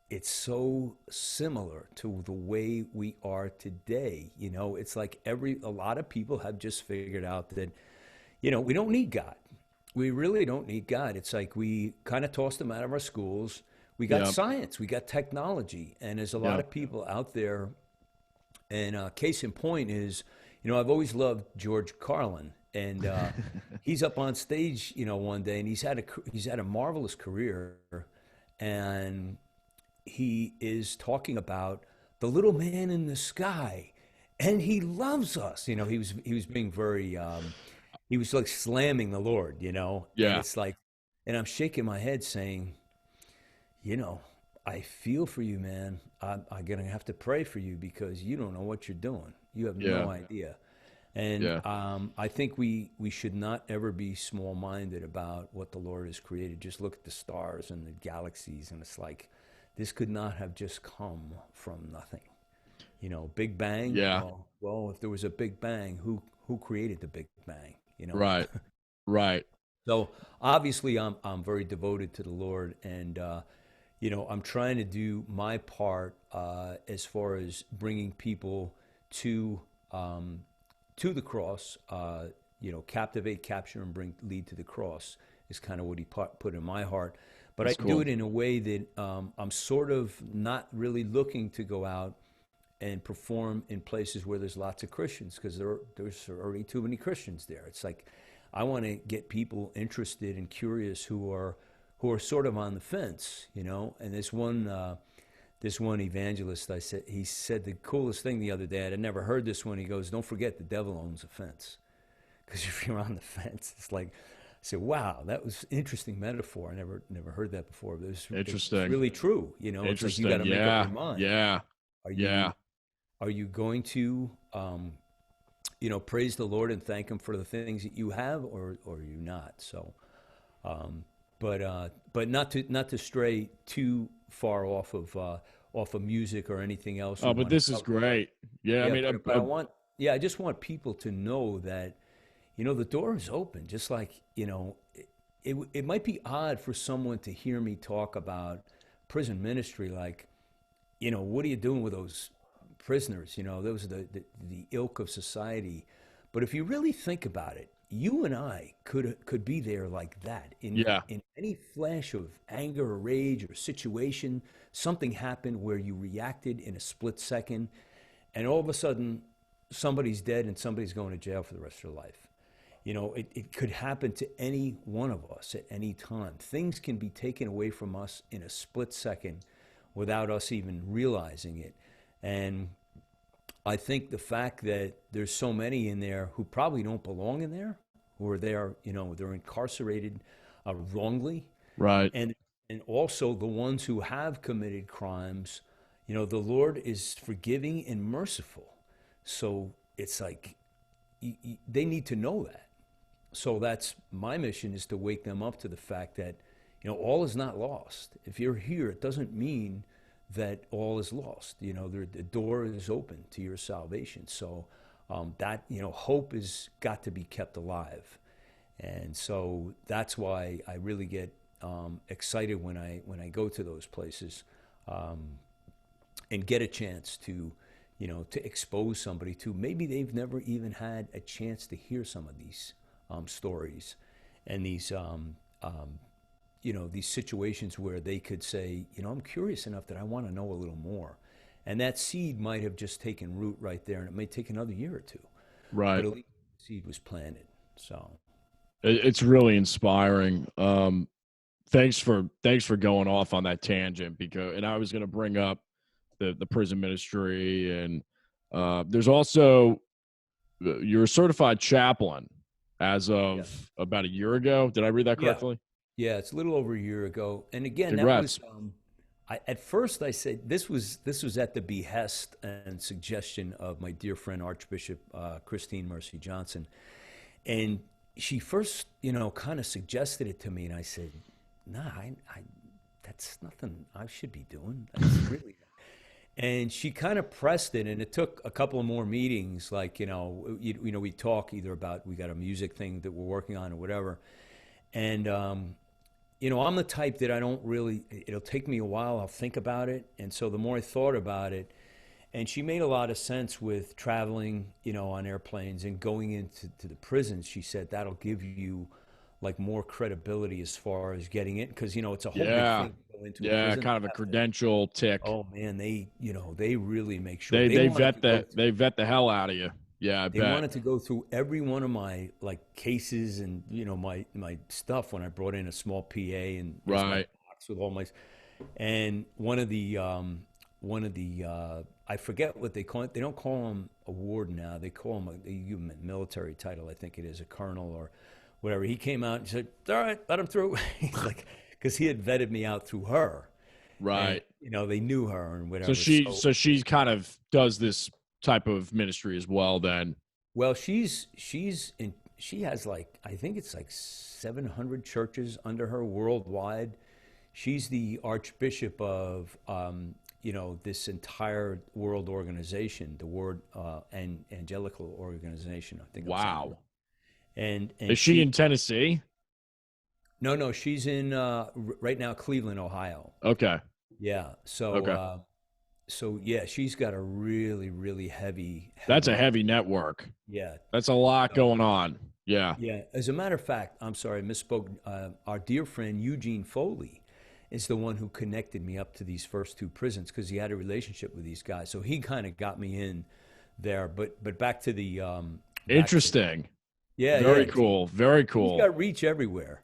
Speaker 2: it's so similar to the way we are today. It's like a lot of people have just figured out that, we don't need God. We really don't need God. It's like we kind of tossed them out of our schools. We got science, we got technology, and there's a lot of people out there. And case in point is, I've always loved George Carlin, and he's up on stage, one day, and he's had a marvelous career, and he is talking about the little man in the sky, and he loves us. He was being very, he was like slamming the Lord, and it's like, and I'm shaking my head saying, I feel for you, man. I'm gonna have to pray for you, because you don't know what you're doing. You have no idea. And I think we should not ever be small-minded about what the Lord has created. Just look at the stars and the galaxies, and it's like, this could not have just come from nothing. Big Bang.
Speaker 1: Yeah.
Speaker 2: Well, if there was a Big Bang, who created the Big Bang?
Speaker 1: Right. Right.
Speaker 2: So obviously, I'm very devoted to the Lord, and I'm trying to do my part as far as bringing people to the cross. Captivate, capture, and lead to the cross is kind of what he put in my heart. But
Speaker 1: That's
Speaker 2: I
Speaker 1: cool.
Speaker 2: do it in a way that I'm sort of not really looking to go out and perform in places where there's lots of Christians, because there's already too many Christians there. It's like, I want to get people interested and curious who are sort of on the fence, And this one evangelist, he said the coolest thing the other day. I'd never heard this one. He goes, "Don't forget, the devil owns a fence," because if you're on the fence, it's like. I said, "Wow, that was an interesting metaphor. I never heard that before. But
Speaker 1: Interesting.
Speaker 2: It's really true. It's like you got to make up your mind.
Speaker 1: Yeah.
Speaker 2: Are you going to, praise the Lord and thank Him for the things that you have, or are you not? So, but not to stray too far off of music or anything else.
Speaker 1: Oh, but this is great. Yeah, I mean,
Speaker 2: but I just want people to know that. The door is open. Just like, it might be odd for someone to hear me talk about prison ministry. Like, what are you doing with those prisoners? Those are the ilk of society. But if you really think about it, you and I could be there like that. In any flash of anger or rage or situation, something happened where you reacted in a split second, and all of a sudden, somebody's dead and somebody's going to jail for the rest of their life. it could happen to any one of us at any time. Things can be taken away from us in a split second without us even realizing it. And I think the fact that there's so many in there who probably don't belong in there, who are there, they're incarcerated wrongly,
Speaker 1: Right.
Speaker 2: and also the ones who have committed crimes, the Lord is forgiving and merciful. So it's like they need to know that. So that's my mission, is to wake them up to the fact that, all is not lost. If you're here, it doesn't mean that all is lost. The door is open to your salvation. So that, hope has got to be kept alive. And so that's why I really get excited when I go to those places, and get a chance to, to expose somebody to, maybe they've never even had a chance to hear some of these stories, and these these situations where they could say, I'm curious enough that I want to know a little more, and that seed might have just taken root right there, and it may take another year or two,
Speaker 1: Right.
Speaker 2: but at least the seed was planted. So
Speaker 1: It's really inspiring. Thanks for going off on that tangent, and I was going to bring up the prison ministry, and there's also, you're a certified chaplain as of
Speaker 2: yes.
Speaker 1: about a year ago. Did I read that
Speaker 2: Yeah.
Speaker 1: correctly?
Speaker 2: Yeah, it's a little over a year ago. And again, that
Speaker 1: Congrats.
Speaker 2: was at first I said this was at the behest and suggestion of my dear friend Archbishop Christine Mercy Johnson, and she first kind of suggested it to me, and I said, "Nah, I that's nothing I should be doing. That's really." And she kind of pressed it, and it took a couple of more meetings. Like we talk either about, we got a music thing that we're working on or whatever, and I'm the type that I don't really, it'll take me a while. I'll think about it. And so the more I thought about it, and she made a lot of sense with traveling, on airplanes and going into the prisons. She said that'll give you like more credibility as far as getting it. Cause it's a whole big
Speaker 1: Yeah.
Speaker 2: thing to go into a
Speaker 1: Yeah.
Speaker 2: prison.
Speaker 1: Kind of a credential tick.
Speaker 2: Oh man, they really make sure
Speaker 1: They
Speaker 2: they
Speaker 1: they
Speaker 2: wanted to
Speaker 1: vet
Speaker 2: go
Speaker 1: the
Speaker 2: through.
Speaker 1: they vet the hell out of you. Yeah, I
Speaker 2: They
Speaker 1: bet.
Speaker 2: wanted to go through every one of my like cases and my stuff when I brought in a small PA, and there's my
Speaker 1: Right.
Speaker 2: box with all my, and one of the I forget what they call it. They don't call him a warden now. They call him they give him a military title. I think it is a colonel or whatever. He came out and said, "All right, let him through." He's like, because he had vetted me out through her, and
Speaker 1: Right.
Speaker 2: they knew her and
Speaker 1: So
Speaker 2: whatever.
Speaker 1: she
Speaker 2: So
Speaker 1: so she kind of does this type of ministry as well then.
Speaker 2: well, she has like, I think it's like 700 churches under her worldwide. She's the archbishop of this entire world organization, the Word and Angelical Organization. I think I'm saying it right.
Speaker 1: Wow.
Speaker 2: And
Speaker 1: Is she
Speaker 2: she
Speaker 1: in Tennessee?
Speaker 2: no, she's in right now Cleveland, Ohio.
Speaker 1: Okay.
Speaker 2: Yeah. So
Speaker 1: Okay.
Speaker 2: yeah, she's got a really really
Speaker 1: That's a
Speaker 2: heavy
Speaker 1: heavy network.
Speaker 2: yeah.
Speaker 1: That's a lot
Speaker 2: So
Speaker 1: going on. Yeah.
Speaker 2: yeah, as a matter of fact, I'm sorry, I misspoke. Our dear friend Eugene Foley is the one who connected me up to these first two prisons because he had a relationship with these guys. So he kind of got me in there. But back to the
Speaker 1: Interesting.
Speaker 2: yeah,
Speaker 1: Very
Speaker 2: yeah.
Speaker 1: cool. Very
Speaker 2: He's
Speaker 1: cool.
Speaker 2: got reach everywhere.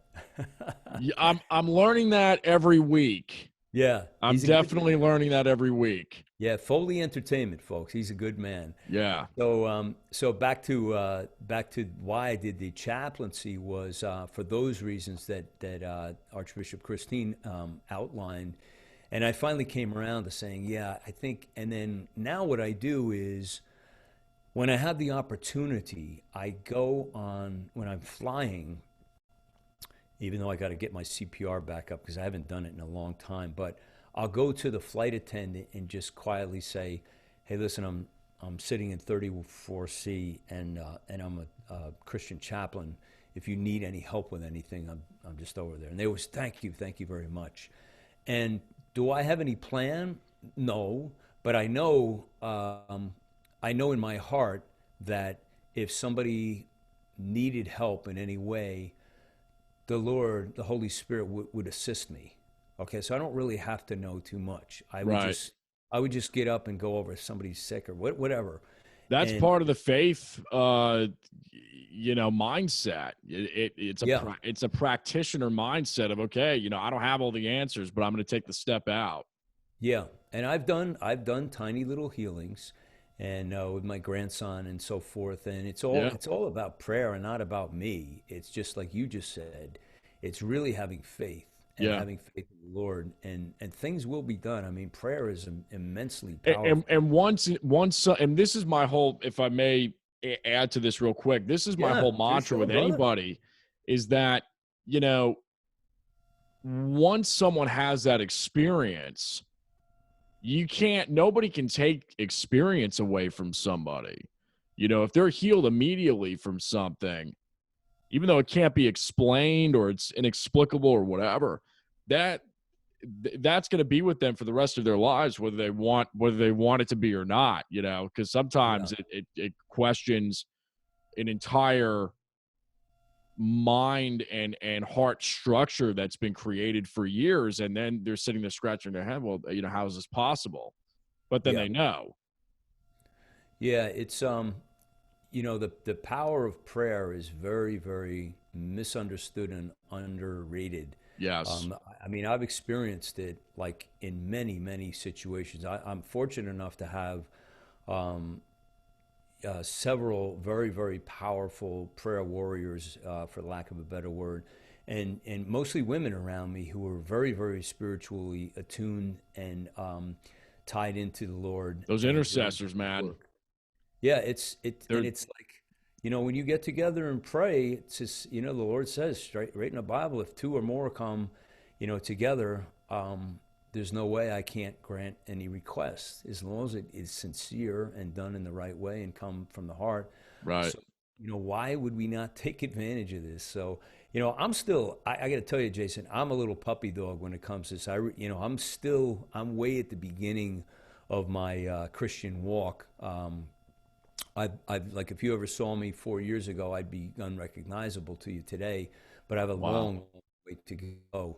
Speaker 1: Yeah, I'm learning that every week.
Speaker 2: Yeah,
Speaker 1: I'm
Speaker 2: he's a good
Speaker 1: definitely
Speaker 2: man.
Speaker 1: learning that every week.
Speaker 2: Yeah, Foley Entertainment, folks. He's a good man.
Speaker 1: Yeah.
Speaker 2: So back to why I did the chaplaincy was for those reasons that Archbishop Christine outlined, and I finally came around to saying, yeah, I think. And then now what I do is when I have the opportunity, I go on when I'm flying. Even though I got to get my CPR back up because I haven't done it in a long time, but I'll go to the flight attendant and just quietly say, "Hey, listen, I'm sitting in 34C, and I'm a Christian chaplain. If you need any help with anything, I'm just over there." And they always, thank you very much. And do I have any plan? No, but I know in my heart that if somebody needed help in any way, the Lord, the Holy Spirit would assist me. Okay, so I don't really have to know too much.
Speaker 1: Right.
Speaker 2: I would just get up and go over if somebody's sick or whatever.
Speaker 1: That's
Speaker 2: And
Speaker 1: part of the faith. mindset.
Speaker 2: Yeah.
Speaker 1: It's a practitioner mindset of, okay, I don't have all the answers, but I'm going to take the step out.
Speaker 2: Yeah, and I've done tiny little healings, and with my grandson and so forth. And
Speaker 1: Yeah.
Speaker 2: it's all about prayer and not about me. It's just like you just said. It's really having faith and
Speaker 1: Yeah.
Speaker 2: having faith in the Lord, and things will be done. I mean, prayer is immensely
Speaker 1: And,
Speaker 2: powerful.
Speaker 1: and once, and this is my whole, if I may add to this real quick, this is my
Speaker 2: Yeah,
Speaker 1: whole
Speaker 2: for
Speaker 1: mantra
Speaker 2: sure,
Speaker 1: with
Speaker 2: brother.
Speaker 1: anybody is that, you know, once someone has that experience, nobody can take experience away from somebody. If they're healed immediately from something, even though it can't be explained or it's inexplicable or whatever, that's going to be with them for the rest of their lives, whether they want it to be or not, because
Speaker 2: Yeah,
Speaker 1: sometimes it questions an entire mind and heart structure that's been created for years. And then they're sitting there scratching their head. Well, how is this possible? But then
Speaker 2: yeah,
Speaker 1: they know.
Speaker 2: yeah. The power of prayer is very, very misunderstood and underrated.
Speaker 1: Yes.
Speaker 2: I mean, I've experienced it like in many, many situations. I'm fortunate enough to have um, several very, very powerful prayer warriors, for lack of a better word, and mostly women around me who are very, very spiritually attuned and tied into the Lord
Speaker 1: Those
Speaker 2: and doing
Speaker 1: intercessors, man.
Speaker 2: work. Yeah,
Speaker 1: They're
Speaker 2: it's like, when you get together and pray, it's just, the Lord says right in the Bible, if two or more come, together, there's no way I can't grant any request as long as it is sincere and done in the right way and come from the heart.
Speaker 1: right.
Speaker 2: So, why would we not take advantage of this? So, I got to tell you, Jason, I'm a little puppy dog when it comes to this. I'm way at the beginning of my Christian walk. Like if you ever saw me 4 years ago, I'd be unrecognizable to you today, but I have a
Speaker 1: Wow.
Speaker 2: long way to go.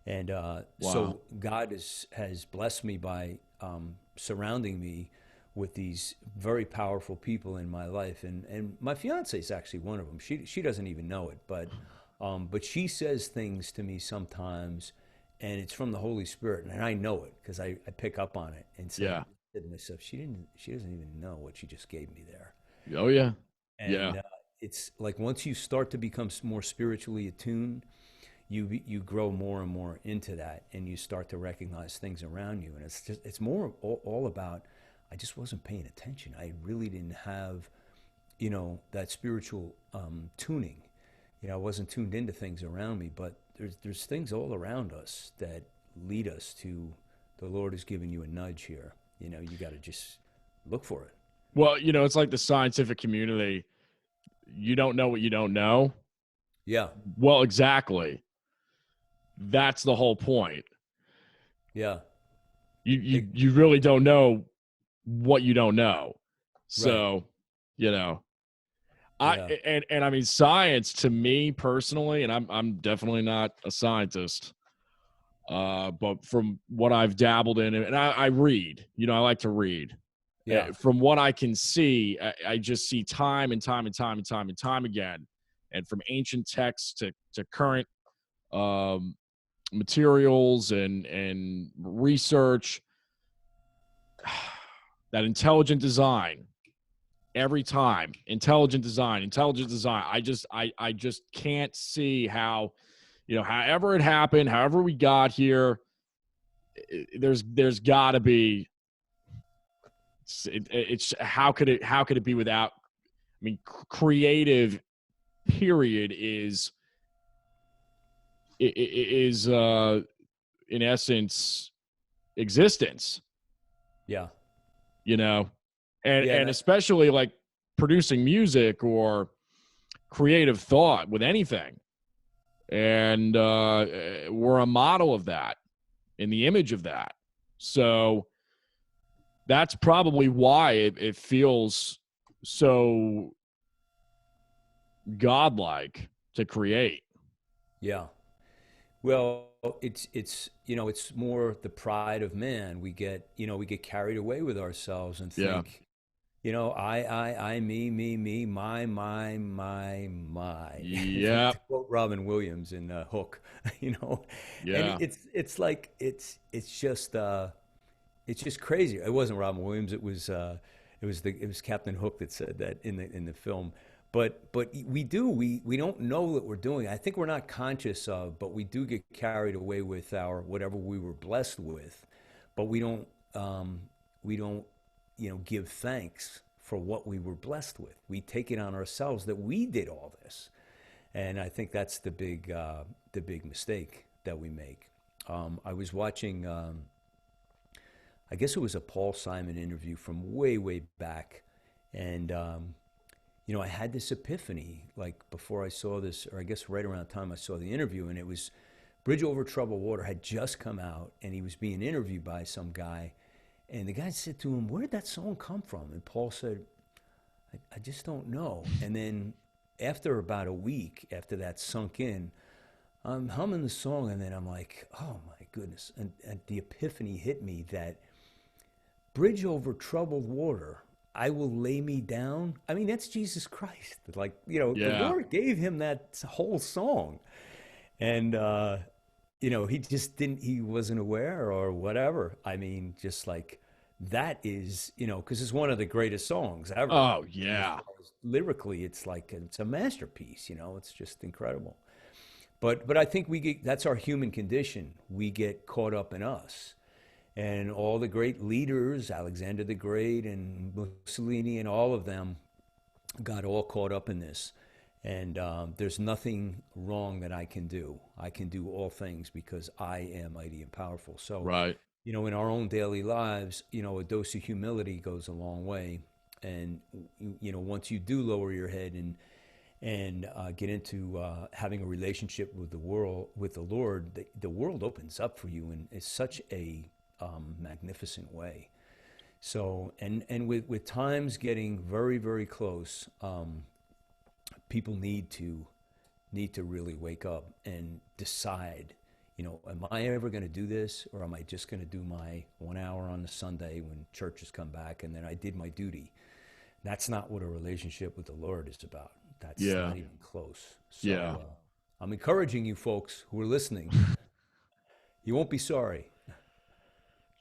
Speaker 2: And
Speaker 1: Wow.
Speaker 2: so God has blessed me by surrounding me with these very powerful people in my life. And my fiance is actually one of them. She doesn't even know it, but she says things to me sometimes, and it's from the Holy Spirit, and I know it because I pick up on it and
Speaker 1: Yeah.
Speaker 2: said to myself, she doesn't even know what she just gave me there.
Speaker 1: Oh, yeah. Yeah.
Speaker 2: And it's like once you start to become more spiritually attuned, you grow more and more into that, and you start to recognize things around you, and it's more all about, I just wasn't paying attention. I really didn't have that spiritual tuning. I wasn't tuned into things around me, but there's things all around us that lead us to, the Lord has given you a nudge here. You got to just look for it.
Speaker 1: Well, it's like the scientific community. You don't know what you don't know.
Speaker 2: Yeah,
Speaker 1: Well, exactly. That's the whole point.
Speaker 2: yeah,
Speaker 1: You really don't know what you don't know.
Speaker 2: right,
Speaker 1: So, you know, I
Speaker 2: yeah,
Speaker 1: and I mean science to me personally, and I'm definitely not a scientist. But from what I've dabbled in, and I read, I like to read.
Speaker 2: yeah,
Speaker 1: From what I can see, I just see time and time and time and time and time again, and from ancient texts to current um, materials and research, that intelligent design every time, intelligent design. I just can't see how, however it happened, however we got here, there's got to be. It's how could it be without? I mean, creative period is in essence existence.
Speaker 2: yeah,
Speaker 1: You know, and
Speaker 2: yeah,
Speaker 1: and especially like producing music or creative thought with anything, and we're a model of that, in the image of that. So that's probably why it feels so godlike to create.
Speaker 2: yeah. Well, it's more the pride of man. We get carried away with ourselves and
Speaker 1: Yeah.
Speaker 2: think, Me, my.
Speaker 1: Yep.
Speaker 2: To quote Robin Williams in Hook, you know, and
Speaker 1: Yeah.
Speaker 2: it's like it's just crazy. It wasn't Robin Williams. It was Captain Hook that said that in the film. But we don't know that we're doing. I think we're not conscious of, but we do get carried away with our whatever we were blessed with, but we don't give thanks for what we were blessed with. We take it on ourselves that we did all this, and I think that's the big mistake that we make. I was watching. I guess it was a Paul Simon interview from way back, and I had this epiphany like before I saw this, or I guess right around the time I saw the interview, and it was Bridge Over Troubled Water had just come out, and he was being interviewed by some guy, and the guy said to him, "Where did that song come from?" And Paul said, "I just don't know." And then after about a week after that sunk in, I'm humming the song, and then I'm like, "Oh my goodness!" And the epiphany hit me that bridge over troubled water, I will lay me down. I mean, that's Jesus Christ. Like, the
Speaker 1: Yeah.
Speaker 2: Lord gave him that whole song. And, he just he wasn't aware or whatever. I mean, just like that is, because it's one of the greatest songs ever.
Speaker 1: Oh,
Speaker 2: As
Speaker 1: yeah.
Speaker 2: far as lyrically, it's a masterpiece, it's just incredible. But I think that's our human condition. We get caught up in us. And all the great leaders, Alexander the Great and Mussolini and all of them, got all caught up in this. And there's nothing wrong that I can do. I can do all things because I am mighty and powerful. So,
Speaker 1: Right.
Speaker 2: in our own daily lives, a dose of humility goes a long way. And, once you do lower your head and get into having a relationship with with the Lord, the world opens up for you, and it's such a magnificent way. So, and with times getting very close, people need to really wake up and decide. Am I ever going to do this, or am I just going to do my 1 hour on the Sunday when churches come back, and then I did my duty? That's not what a relationship with the Lord is about. That's
Speaker 1: Yeah.
Speaker 2: not even close. So,
Speaker 1: Yeah.
Speaker 2: I'm encouraging you folks who are listening. You won't be sorry.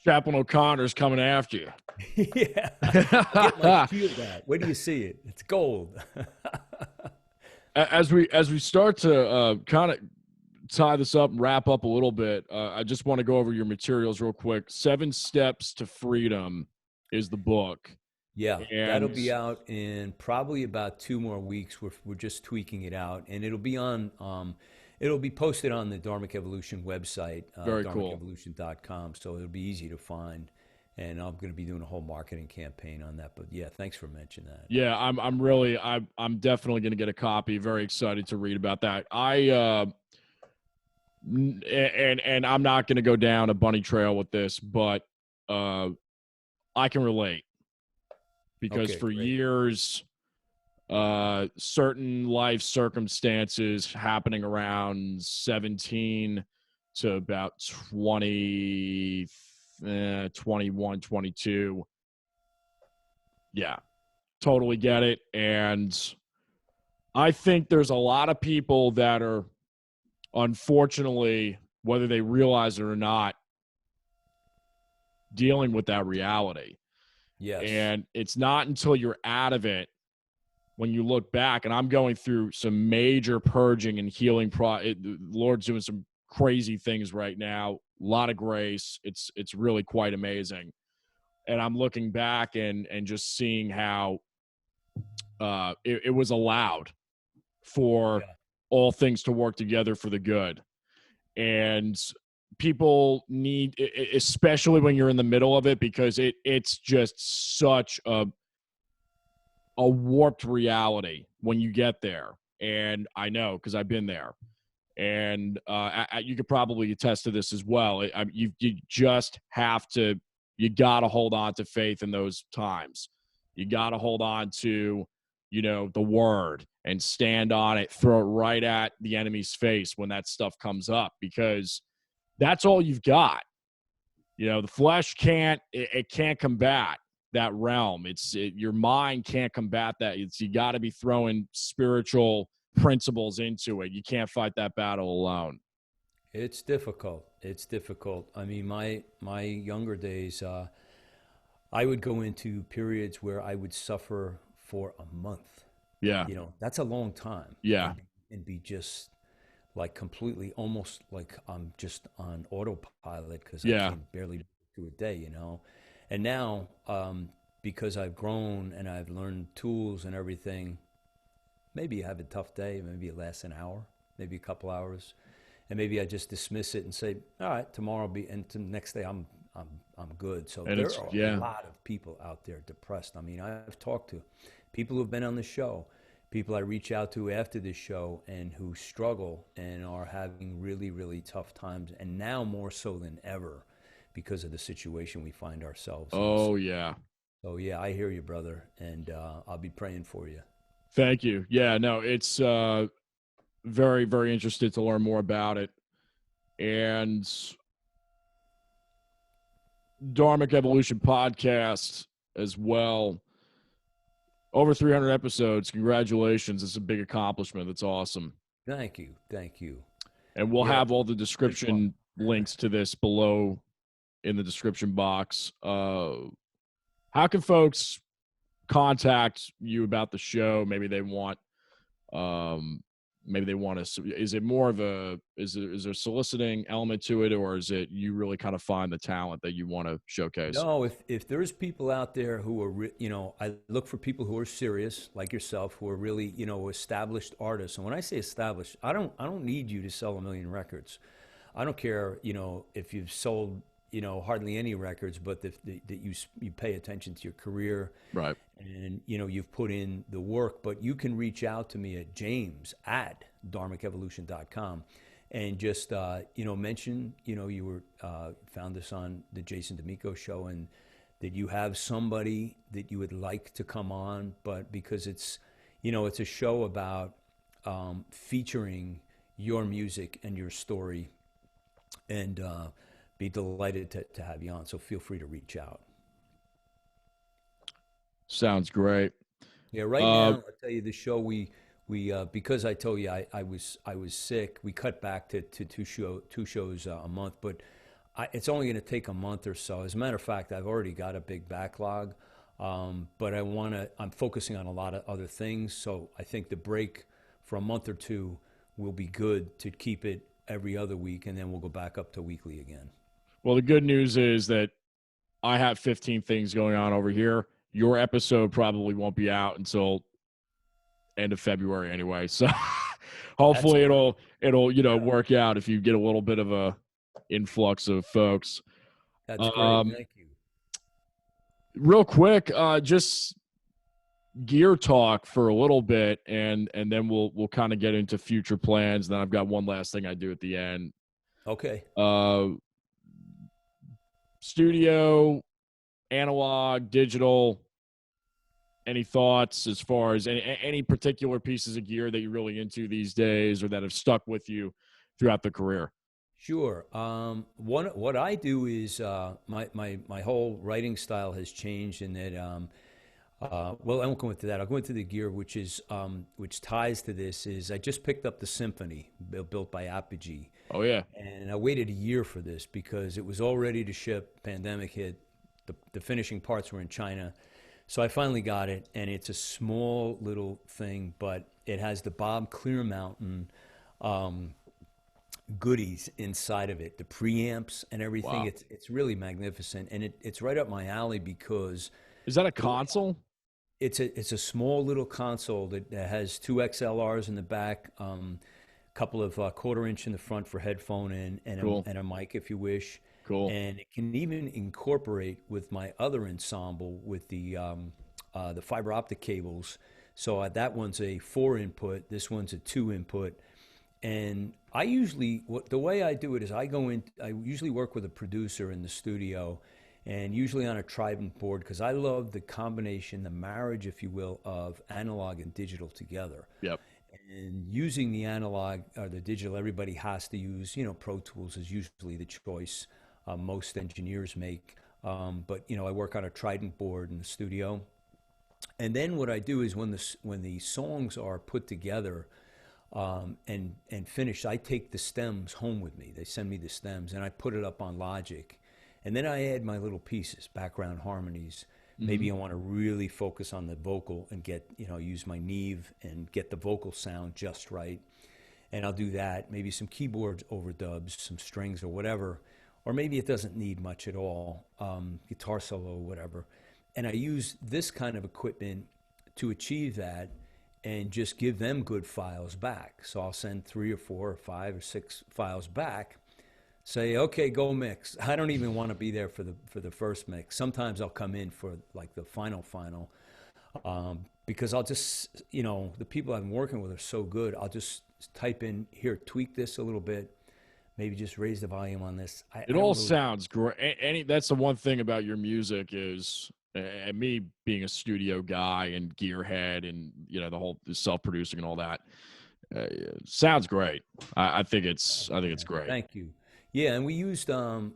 Speaker 1: Chaplain O'Connor's coming after you.
Speaker 2: Yeah, I get my shield out. Where do you see it? It's gold.
Speaker 1: As we start to kind of tie this up and wrap up a little bit, I just want to go over your materials real quick. 7 Steps to Freedom is the book.
Speaker 2: Yeah, that'll
Speaker 1: And
Speaker 2: be out in probably about 2 more weeks. We're just tweaking it out, and it'll be posted on the dHarmic Evolution website,
Speaker 1: very cool.
Speaker 2: dharmicevolution.com. So it'll be easy to find. And I'm going to be doing a whole marketing campaign on that. But yeah, thanks for mentioning that.
Speaker 1: Yeah, I'm definitely going to get a copy. Very excited to read about that. And I'm not going to go down a bunny trail with this, but I can relate because
Speaker 2: Okay,
Speaker 1: for
Speaker 2: great.
Speaker 1: years, certain life circumstances happening around 17 to about 20, 21, 22. Yeah, totally get it. And I think there's a lot of people that are, unfortunately, whether they realize it or not, dealing with that reality.
Speaker 2: Yes.
Speaker 1: And it's not until you're out of it when you look back, and I'm going through some major purging and healing. The Lord's doing some crazy things right now. A lot of grace. It's really quite amazing. And I'm looking back and just seeing how it was allowed for all things to work together for the good. And people need, especially when you're in the middle of it, because it's just such a warped reality when you get there. And I know because I've been there. And you could probably attest to this as well. You just have to, you got to hold on to faith in those times. You got to hold on to, the word and stand on it, throw it right at the enemy's face when that stuff comes up, because that's all you've got. The flesh can't combat. that realm. Your mind can't combat that. You got to be throwing spiritual principles into it. You can't fight that battle alone.
Speaker 2: It's difficult. It's difficult. I mean, my younger days, I would go into periods where I would suffer for a month.
Speaker 1: Yeah.
Speaker 2: That's a long time,
Speaker 1: Yeah.
Speaker 2: and be just like completely, almost like I'm just on autopilot because I
Speaker 1: Yeah.
Speaker 2: can barely do a day. And now, because I've grown and I've learned tools and everything, maybe you have a tough day, maybe it lasts an hour, maybe a couple hours, and maybe I just dismiss it and say, all right, tomorrow will be, and the next day I'm good. So
Speaker 1: And
Speaker 2: there
Speaker 1: it's,
Speaker 2: are a
Speaker 1: yeah.
Speaker 2: lot of people out there depressed. I mean, I've talked to people who've been on the show, people I reach out to after the show, and who struggle and are having really, really tough times, and now more so than ever because of the situation we find ourselves in.
Speaker 1: Oh, yeah.
Speaker 2: So yeah, I hear you, brother, and I'll be praying for you.
Speaker 1: Thank you. Yeah, no, it's very, very interested to learn more about it. And dHarmic Evolution podcast as well. Over 300 episodes. Congratulations. It's a big accomplishment. That's awesome.
Speaker 2: Thank you, thank you.
Speaker 1: And we'll
Speaker 2: Yeah,
Speaker 1: have all the
Speaker 2: it's been fun.
Speaker 1: description links to this below in the description box. How can folks contact you about the show? Maybe they want to, is it more of is there a soliciting element to it, or is it you really kind of find the talent that you want to showcase?
Speaker 2: No, if there's people out there who are, I look for people who are serious, like yourself, who are really, established artists. And when I say established, I don't need you to sell a million records. I don't care, if you've sold, hardly any records, but that you pay attention to your career,
Speaker 1: Right.
Speaker 2: and you've put in the work. But you can reach out to me at james@dharmicevolution.com, and just mention you were found this on the Jason Damico show, and that you have somebody that you would like to come on, but because it's a show about featuring your music and your story, and be delighted to have you on. So feel free to reach out.
Speaker 1: Sounds great.
Speaker 2: Yeah, right now, I'll tell you the show we because I told you I was sick. We cut back to two shows a month, but it's only going to take a month or so. As a matter of fact, I've already got a big backlog, but I'm focusing on a lot of other things. So I think the break for a month or two will be good to keep it every other week, and then we'll go back up to weekly again.
Speaker 1: Well, the good news is that I have 15 things going on over here. Your episode probably won't be out until end of February anyway. So hopefully it'll work out if you get a little bit of a influx of folks.
Speaker 2: That's great. Thank you.
Speaker 1: Real quick, just gear talk for a little bit, and then we'll kind of get into future plans. And then I've got one last thing I do at the end.
Speaker 2: Okay.
Speaker 1: Studio, analog, digital. Any thoughts as far as any particular pieces of gear that you're really into these days, or that have stuck with you throughout the career?
Speaker 2: Sure. What I do is my whole writing style has changed in that. Well, I won't go into that. I'll go into the gear, which ties to this. Is I just picked up the Symphony built by Apogee.
Speaker 1: Oh yeah.
Speaker 2: And I waited a year for this because it was all ready to ship. Pandemic hit. The finishing parts were in China. So I finally got it, and it's a small little thing, but it has the Bob Clearmountain goodies inside of it, the preamps and everything.
Speaker 1: Wow.
Speaker 2: It's really magnificent, and it's right up my alley because
Speaker 1: Is that a console?
Speaker 2: it's a small little console that has two XLRs in the back, couple of quarter-inch in the front for headphone
Speaker 1: Cool.
Speaker 2: and a mic if you wish.
Speaker 1: Cool.
Speaker 2: And it can even incorporate with my other ensemble with the fiber optic cables. So that one's a 4 input, this one's a 2 input. And the way I do it is I usually work with a producer in the studio, and usually on a Trident board, because I love the combination, the marriage, if you will, of analog and digital together.
Speaker 1: Yep.
Speaker 2: And using the analog or the digital, everybody has to use, Pro Tools is usually the choice most engineers make. But I work on a Trident board in the studio. And then what I do is when the songs are put together, and finished, I take the stems home with me. They send me the stems, and I put it up on Logic, and then I add my little pieces, background harmonies. Maybe I want to really focus on the vocal and use my Neve and get the vocal sound just right. And I'll do that. Maybe some keyboards overdubs, some strings or whatever, or maybe it doesn't need much at all, guitar solo, whatever. And I use this kind of equipment to achieve that and just give them good files back. So I'll send 3 or 4 or 5 or 6 files back, say, okay, go mix. I don't even want to be there for the first mix. Sometimes I'll come in for like the final, because I'll just, the people I'm working with are so good. I'll just type in here, tweak this a little bit, maybe just raise the volume on this.
Speaker 1: It all sounds great. That's the one thing about your music is, and me being a studio guy and gearhead and the whole self-producing and all that, sounds great. I think it's great.
Speaker 2: Thank you. Yeah, and we used again,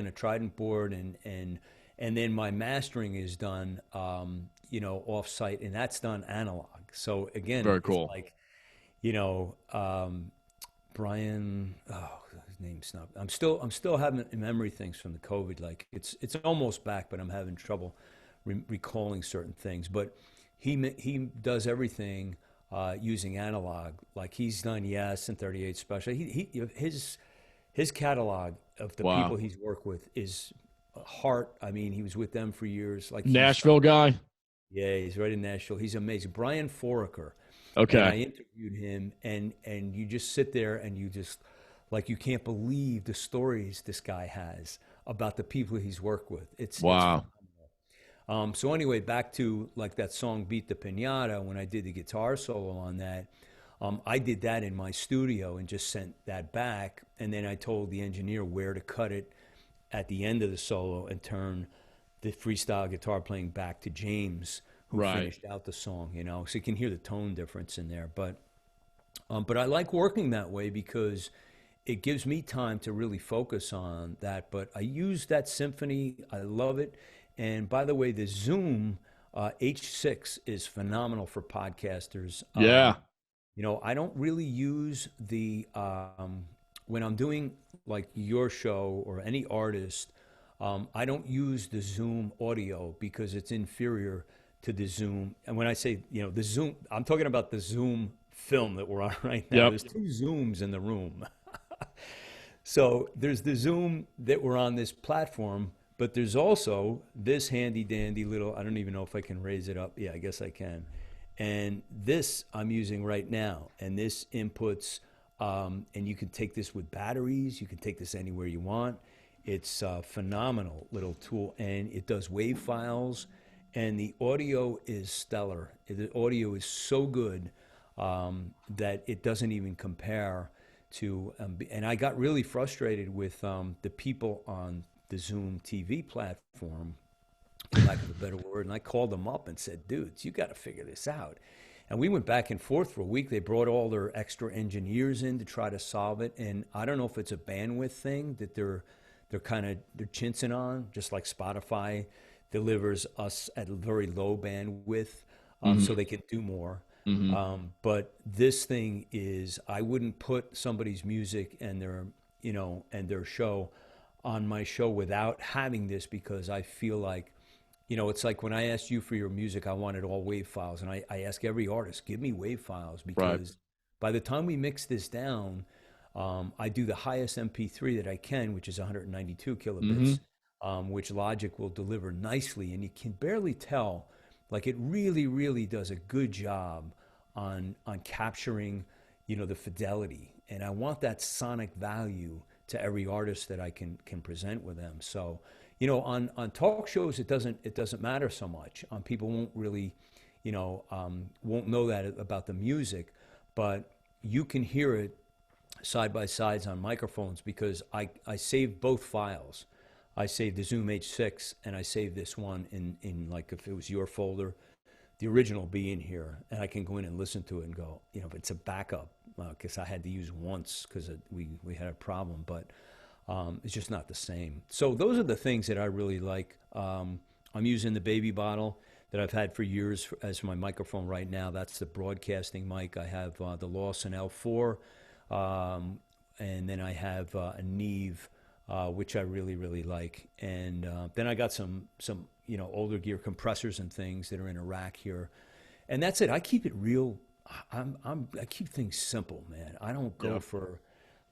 Speaker 2: a Trident board, and then my mastering is done off-site, and that's done analog. So again,
Speaker 1: very cool.
Speaker 2: It's like Brian, his name's not. I'm still having memory things from the COVID. Like it's almost back, but I'm having trouble recalling certain things. But he does everything using analog. Like he's done Yes and 38 Special. His catalog of the people he's worked with is heart. I mean, he was with them for years. Like
Speaker 1: Nashville guy.
Speaker 2: Yeah, he's right in Nashville. He's amazing. Brian Foraker.
Speaker 1: Okay.
Speaker 2: And I interviewed him, and you just sit there and you just, like, you can't believe the stories this guy has about the people he's worked with. It's
Speaker 1: wow.
Speaker 2: So anyway, back to like that song Beat the Pinata, when I did the guitar solo on that, I did that in my studio and just sent that back. And then I told the engineer where to cut it at the end of the solo and turn the freestyle guitar playing back to James, who finished out the song, so you can hear the tone difference in there. But I like working that way because it gives me time to really focus on that. But I use that symphony. I love it. And by the way, the Zoom H6 is phenomenal for podcasters.
Speaker 1: Yeah.
Speaker 2: I don't really use the, when I'm doing like your show or any artist, I don't use the Zoom audio because it's inferior to the Zoom. And when I say, the Zoom, I'm talking about the Zoom film that we're on right now. There's 2 Zooms in the room. So there's the Zoom that we're on this platform, but there's also this handy dandy little, I don't even know if I can raise it up. Yeah, I guess I can. And this I'm using right now. And this inputs, and you can take this with batteries. You can take this anywhere you want. It's a phenomenal little tool, and it does WAV files. And the audio is stellar. The audio is so good that it doesn't even compare to. And I got really frustrated with the people on the Zoom TV platform, for lack of a better word. And I called them up and said, dudes, you got to figure this out. And we went back and forth for a week. They brought all their extra engineers in to try to solve it. And I don't know if it's a bandwidth thing that they're chintzing on, just like Spotify delivers us at a very low bandwidth, so they can do more. But this thing is, I wouldn't put somebody's music and their show on my show without having this, because I feel like, it's like when I asked you for your music, I wanted all WAV files, and I ask every artist, give me WAV files, because by the time we mix this down, I do the highest MP3 that I can, which is 192 kilobits. Which Logic will deliver nicely, and you can barely tell. Like, it really, really does a good job on capturing, the fidelity. And I want that sonic value to every artist that I can present with them. So, on talk shows, it doesn't matter so much. People won't really, won't know that about the music, but you can hear it side by sides on microphones, because I save both files. I saved the Zoom H6, and I saved this one in like, if it was your folder, the original be in here, and I can go in and listen to it and go, if it's a backup, because I had to use once because we had a problem. But It's just not the same. So those are the things that I really like. I'm using the baby bottle that I've had for years as my microphone right now. That's the broadcasting mic. I have the Lawson L4, and then I have a Neve, which I really really like. And then I got some older gear compressors and things that are in a rack here, and that's it. I keep it real. I keep things simple, man. I don't go
Speaker 1: Yep.
Speaker 2: for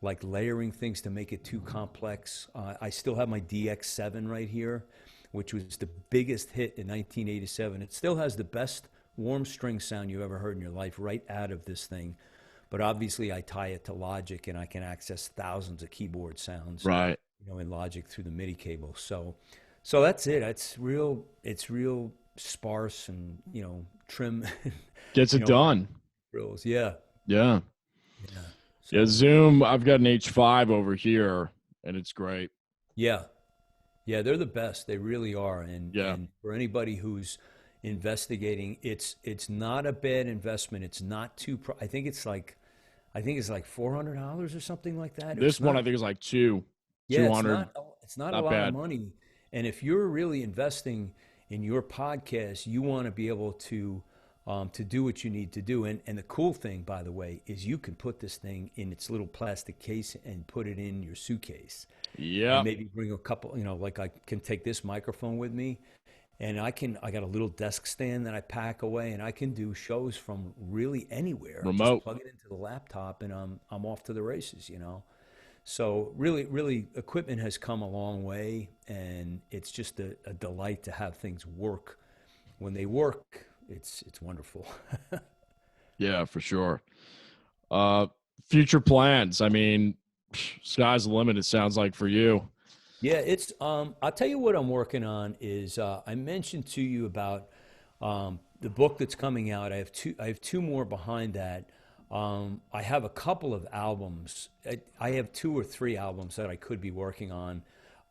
Speaker 2: like layering things to make it too complex. I still have my DX7 right here, which was the biggest hit in 1987. It still has the best warm string sound you ever heard in your life right out of this thing. But obviously, I tie it to Logic, and I can access thousands of keyboard sounds,
Speaker 1: Right.
Speaker 2: in Logic through the MIDI cable. So that's it. It's real sparse and trim,
Speaker 1: Gets
Speaker 2: you
Speaker 1: it
Speaker 2: know,
Speaker 1: done.
Speaker 2: frills. Yeah,
Speaker 1: Yeah.
Speaker 2: yeah.
Speaker 1: Yeah.
Speaker 2: So
Speaker 1: Zoom, I've got an H5 over here, and it's great.
Speaker 2: yeah, yeah, they're the best. They really are. And
Speaker 1: Yeah.
Speaker 2: and for anybody who's investigating, it's not a bad investment. It's not too. I think it's like $400 or something like that. It's
Speaker 1: This one, I
Speaker 2: not.
Speaker 1: think, is like
Speaker 2: Yeah, it's
Speaker 1: 200.
Speaker 2: not. It's not a
Speaker 1: Not
Speaker 2: lot of
Speaker 1: bad.
Speaker 2: money. And if you're really investing in your podcast, you want to be able to do what you need to do. And the cool thing, by the way, is you can put this thing in its little plastic case and put it in your suitcase, and
Speaker 1: Yep.
Speaker 2: maybe bring a couple. Like I can take this microphone with me, and I got a little desk stand that I pack away, and I can do shows from really anywhere. Just
Speaker 1: Remote.
Speaker 2: plug it into the laptop, and I'm off to the races. So really, really, equipment has come a long way, and it's just a delight to have things work. When they work, it's wonderful.
Speaker 1: Yeah, for sure. Uh, Future plans. I mean, sky's the limit, it sounds like, for you.
Speaker 2: Yeah, it's I'll tell you what I'm working on is I mentioned to you about the book that's coming out. I have two more behind that. I have a couple of albums. I have two or three albums that I could be working on.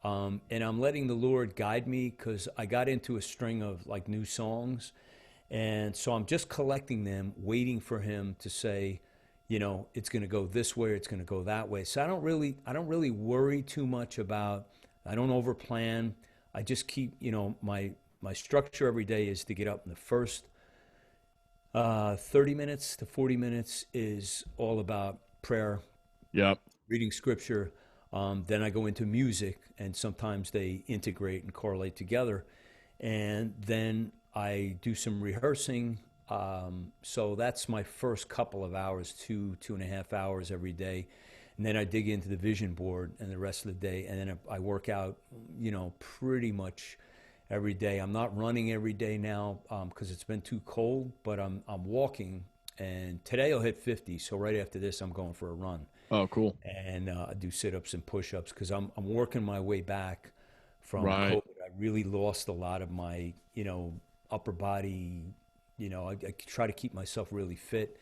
Speaker 2: And I'm letting the Lord guide me because I got into a string of like new songs. And so I'm just collecting them, waiting for him to say, it's going to go this way, or it's going to go that way. So I don't really worry too much about. I don't overplan. I just keep, my structure every day is to get up in the first 30 minutes to 40 minutes is all about prayer,
Speaker 1: Yep.
Speaker 2: reading scripture. Then I go into music, and sometimes they integrate and correlate together. And then I do some rehearsing. So that's my first couple of hours, 2.5 hours every day. And then I dig into the vision board and the rest of the day. And then I work out, pretty much every day. I'm not running every day now because it's been too cold, but I'm walking. And today I'll hit 50. So right after this, I'm going for a run.
Speaker 1: Oh, cool.
Speaker 2: And I do sit-ups and push-ups because I'm working my way back from
Speaker 1: Right.
Speaker 2: COVID. I really lost a lot of my, upper body. I try to keep myself really fit.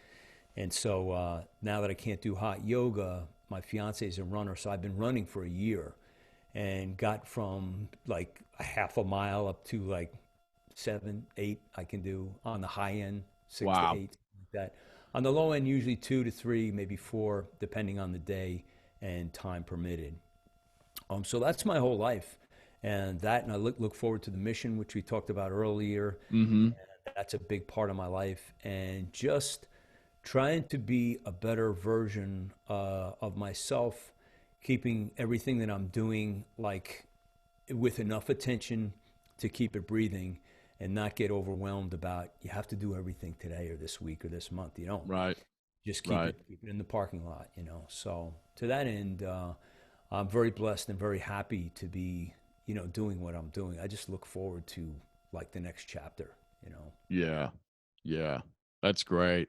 Speaker 2: And so now that I can't do hot yoga, my fiance is a runner, so I've been running for a year and got from like a half a mile up to like 7, 8 I can do on the high end, six to
Speaker 1: Wow.
Speaker 2: eight, like that. On the low end, usually 2 to 3, maybe 4, depending on the day and time permitted. So that's my whole life, and I look forward to the mission, which we talked about earlier.
Speaker 1: Mm-hmm.
Speaker 2: That's a big part of my life, and just trying to be a better version of myself, keeping everything that I'm doing like with enough attention to keep it breathing and not get overwhelmed about you have to do everything today or this week or this month. You don't.
Speaker 1: Right.
Speaker 2: Just keep
Speaker 1: Right.
Speaker 2: it in the parking lot. So to that end, I'm very blessed and very happy to be, doing what I'm doing. I just look forward to like the next chapter.
Speaker 1: Yeah. Yeah. That's great.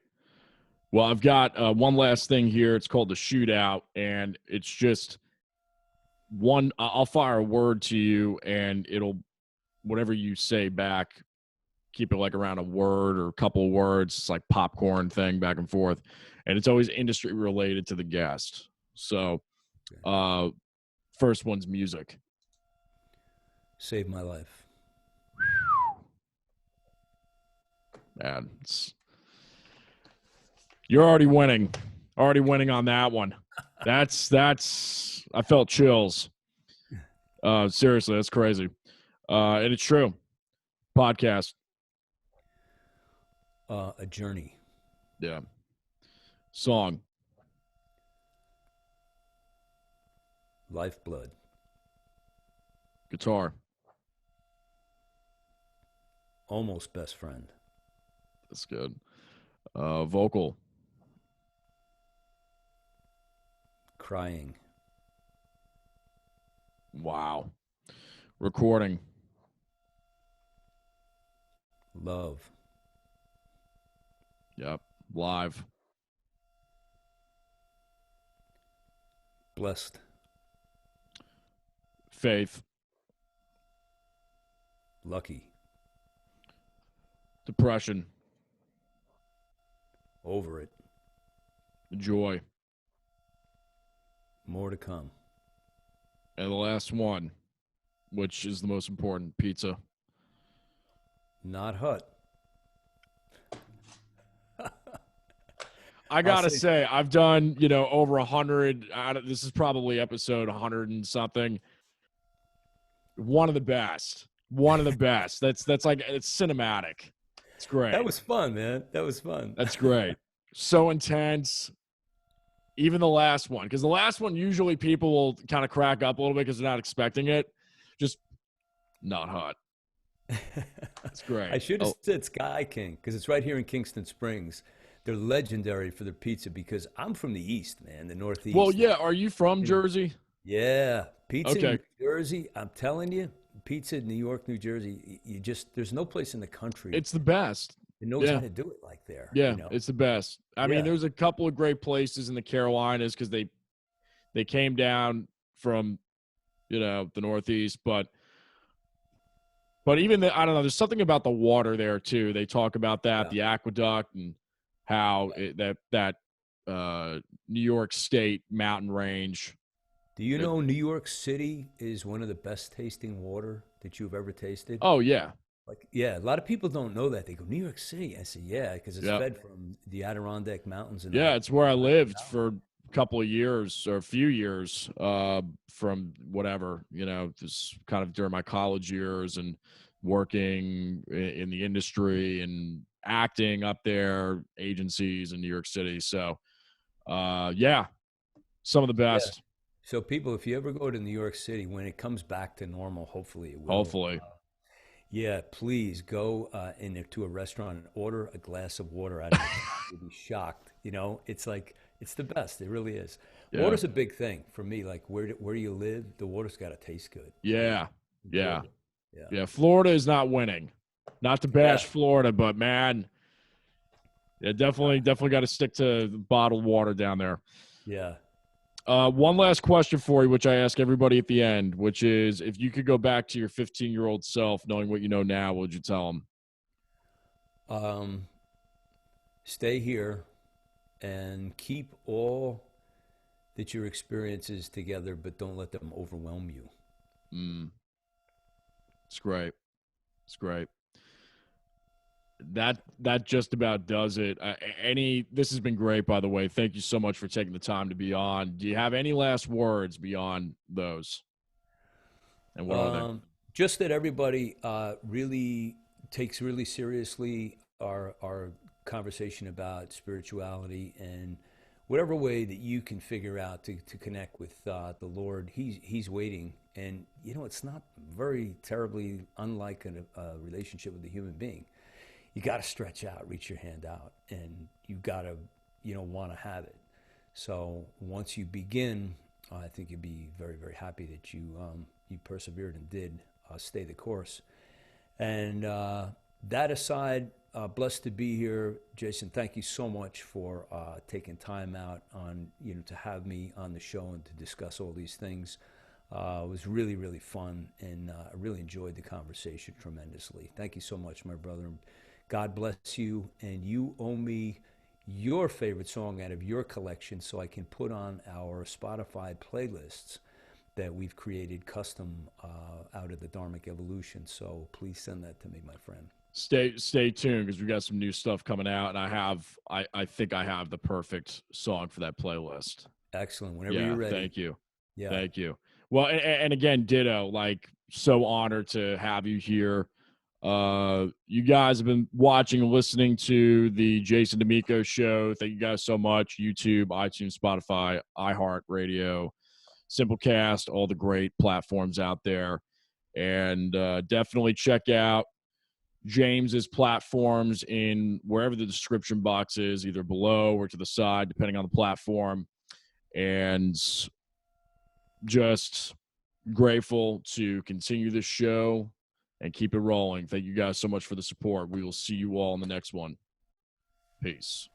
Speaker 1: Well, I've got one last thing here. It's called the shootout, and it's just one. I'll fire a word to you, and it'll whatever you say back. Keep it like around a word or a couple of words. It's like popcorn thing back and forth, and it's always industry related to the guest. So,
Speaker 2: Okay.
Speaker 1: uh, first one's music.
Speaker 2: Saved my life.
Speaker 1: Man, you're already winning. Already winning on that one. I felt chills. Seriously, that's crazy. And it's true. Podcast.
Speaker 2: A journey.
Speaker 1: Yeah. Song.
Speaker 2: Lifeblood.
Speaker 1: Guitar.
Speaker 2: Almost best friend.
Speaker 1: That's good. Vocal.
Speaker 2: Crying.
Speaker 1: Wow. Recording.
Speaker 2: Love.
Speaker 1: Yep. Live.
Speaker 2: Blessed.
Speaker 1: Faith.
Speaker 2: Lucky.
Speaker 1: Depression.
Speaker 2: Over it.
Speaker 1: Joy.
Speaker 2: More to come.
Speaker 1: And the last one, which is the most important, pizza.
Speaker 2: Not hut.
Speaker 1: I gotta say, I've done, over 100. This is probably episode 100 and something. One of the best. One of the best. That's like, it's cinematic. It's great.
Speaker 2: That was fun, man. That was fun.
Speaker 1: That's great. So intense. Even the last one, because the last one, usually people will kind of crack up a little bit because they're not expecting it. Just not hot. It's great.
Speaker 2: I should have said Sky King because it's right here in Kingston Springs. They're legendary for their pizza because I'm from the East, man, the Northeast.
Speaker 1: Well, yeah. Are you from Jersey?
Speaker 2: Yeah. Pizza
Speaker 1: Okay.
Speaker 2: in New Jersey, I'm telling you, pizza in New York, New Jersey, there's no place in the country
Speaker 1: It's the best.
Speaker 2: that knows how to do it like there.
Speaker 1: Yeah, it's the best. I mean, there's a couple of great places in the Carolinas because they came down from, the Northeast, but even I don't know. There's something about the water there too. They talk about that, the aqueduct, and how that New York State mountain range.
Speaker 2: Do you know New York City is one of the best tasting water that you've ever tasted?
Speaker 1: Oh yeah.
Speaker 2: A lot of people don't know that. They go, New York City. I say, yeah, because it's fed from the Adirondack Mountains. And
Speaker 1: it's where I lived for a couple of years or a few years from whatever, just kind of during my college years and working in the industry and acting up there, agencies in New York City. So, some of the best.
Speaker 2: Yeah. So people, if you ever go to New York City, when it comes back to normal, hopefully it will.
Speaker 1: Hopefully.
Speaker 2: Yeah, please go into a restaurant and order a glass of water out of it. You'll be shocked. It's like, it's the best. It really is. Yeah. Water's a big thing for me. Like where you live, the water's got to taste good.
Speaker 1: Yeah. Yeah. Florida is not winning. Not to bash Florida, but man, definitely got to stick to bottled water down there.
Speaker 2: Yeah.
Speaker 1: One last question for you, which I ask everybody at the end, which is, if you could go back to your 15-year-old self, knowing what you know now, what would you tell him?
Speaker 2: Stay here and keep all that your experiences together, but don't let them overwhelm you.
Speaker 1: It's great. It's great. That just about does it. This has been great, by the way. Thank you so much for taking the time to be on. Do you have any last words beyond those? And what are they?
Speaker 2: Just that everybody really takes really seriously our conversation about spirituality, and whatever way that you can figure out to connect with the Lord, He's waiting. And it's not very terribly unlike a relationship with a human being. You got to stretch out, reach your hand out, and you got to, want to have it. So once you begin, I think you'd be very, very happy that you persevered and did stay the course. And that aside, blessed to be here, Jason. Thank you so much for taking time out to have me on the show and to discuss all these things. It was really, really fun, and I really enjoyed the conversation tremendously. Thank you so much, my brother. God bless you, and you owe me your favorite song out of your collection so I can put on our Spotify playlists that we've created custom out of the dHarmic evolution. So please send that to me, my friend.
Speaker 1: Stay tuned, because we got some new stuff coming out, and I think I have the perfect song for that playlist.
Speaker 2: Excellent. Whenever you're
Speaker 1: Yeah,
Speaker 2: ready.
Speaker 1: thank you.
Speaker 2: Yeah.
Speaker 1: Thank you. Well, and again, ditto. Like, so honored to have you here. You guys have been watching and listening to the Jason Damico show. Thank you guys so much. YouTube, iTunes, Spotify, iHeartRadio, Simplecast, all the great platforms out there. And definitely check out James's platforms in wherever the description box is, either below or to the side, depending on the platform. And just grateful to continue this show and keep it rolling. Thank you guys so much for the support. We will see you all in the next one. Peace.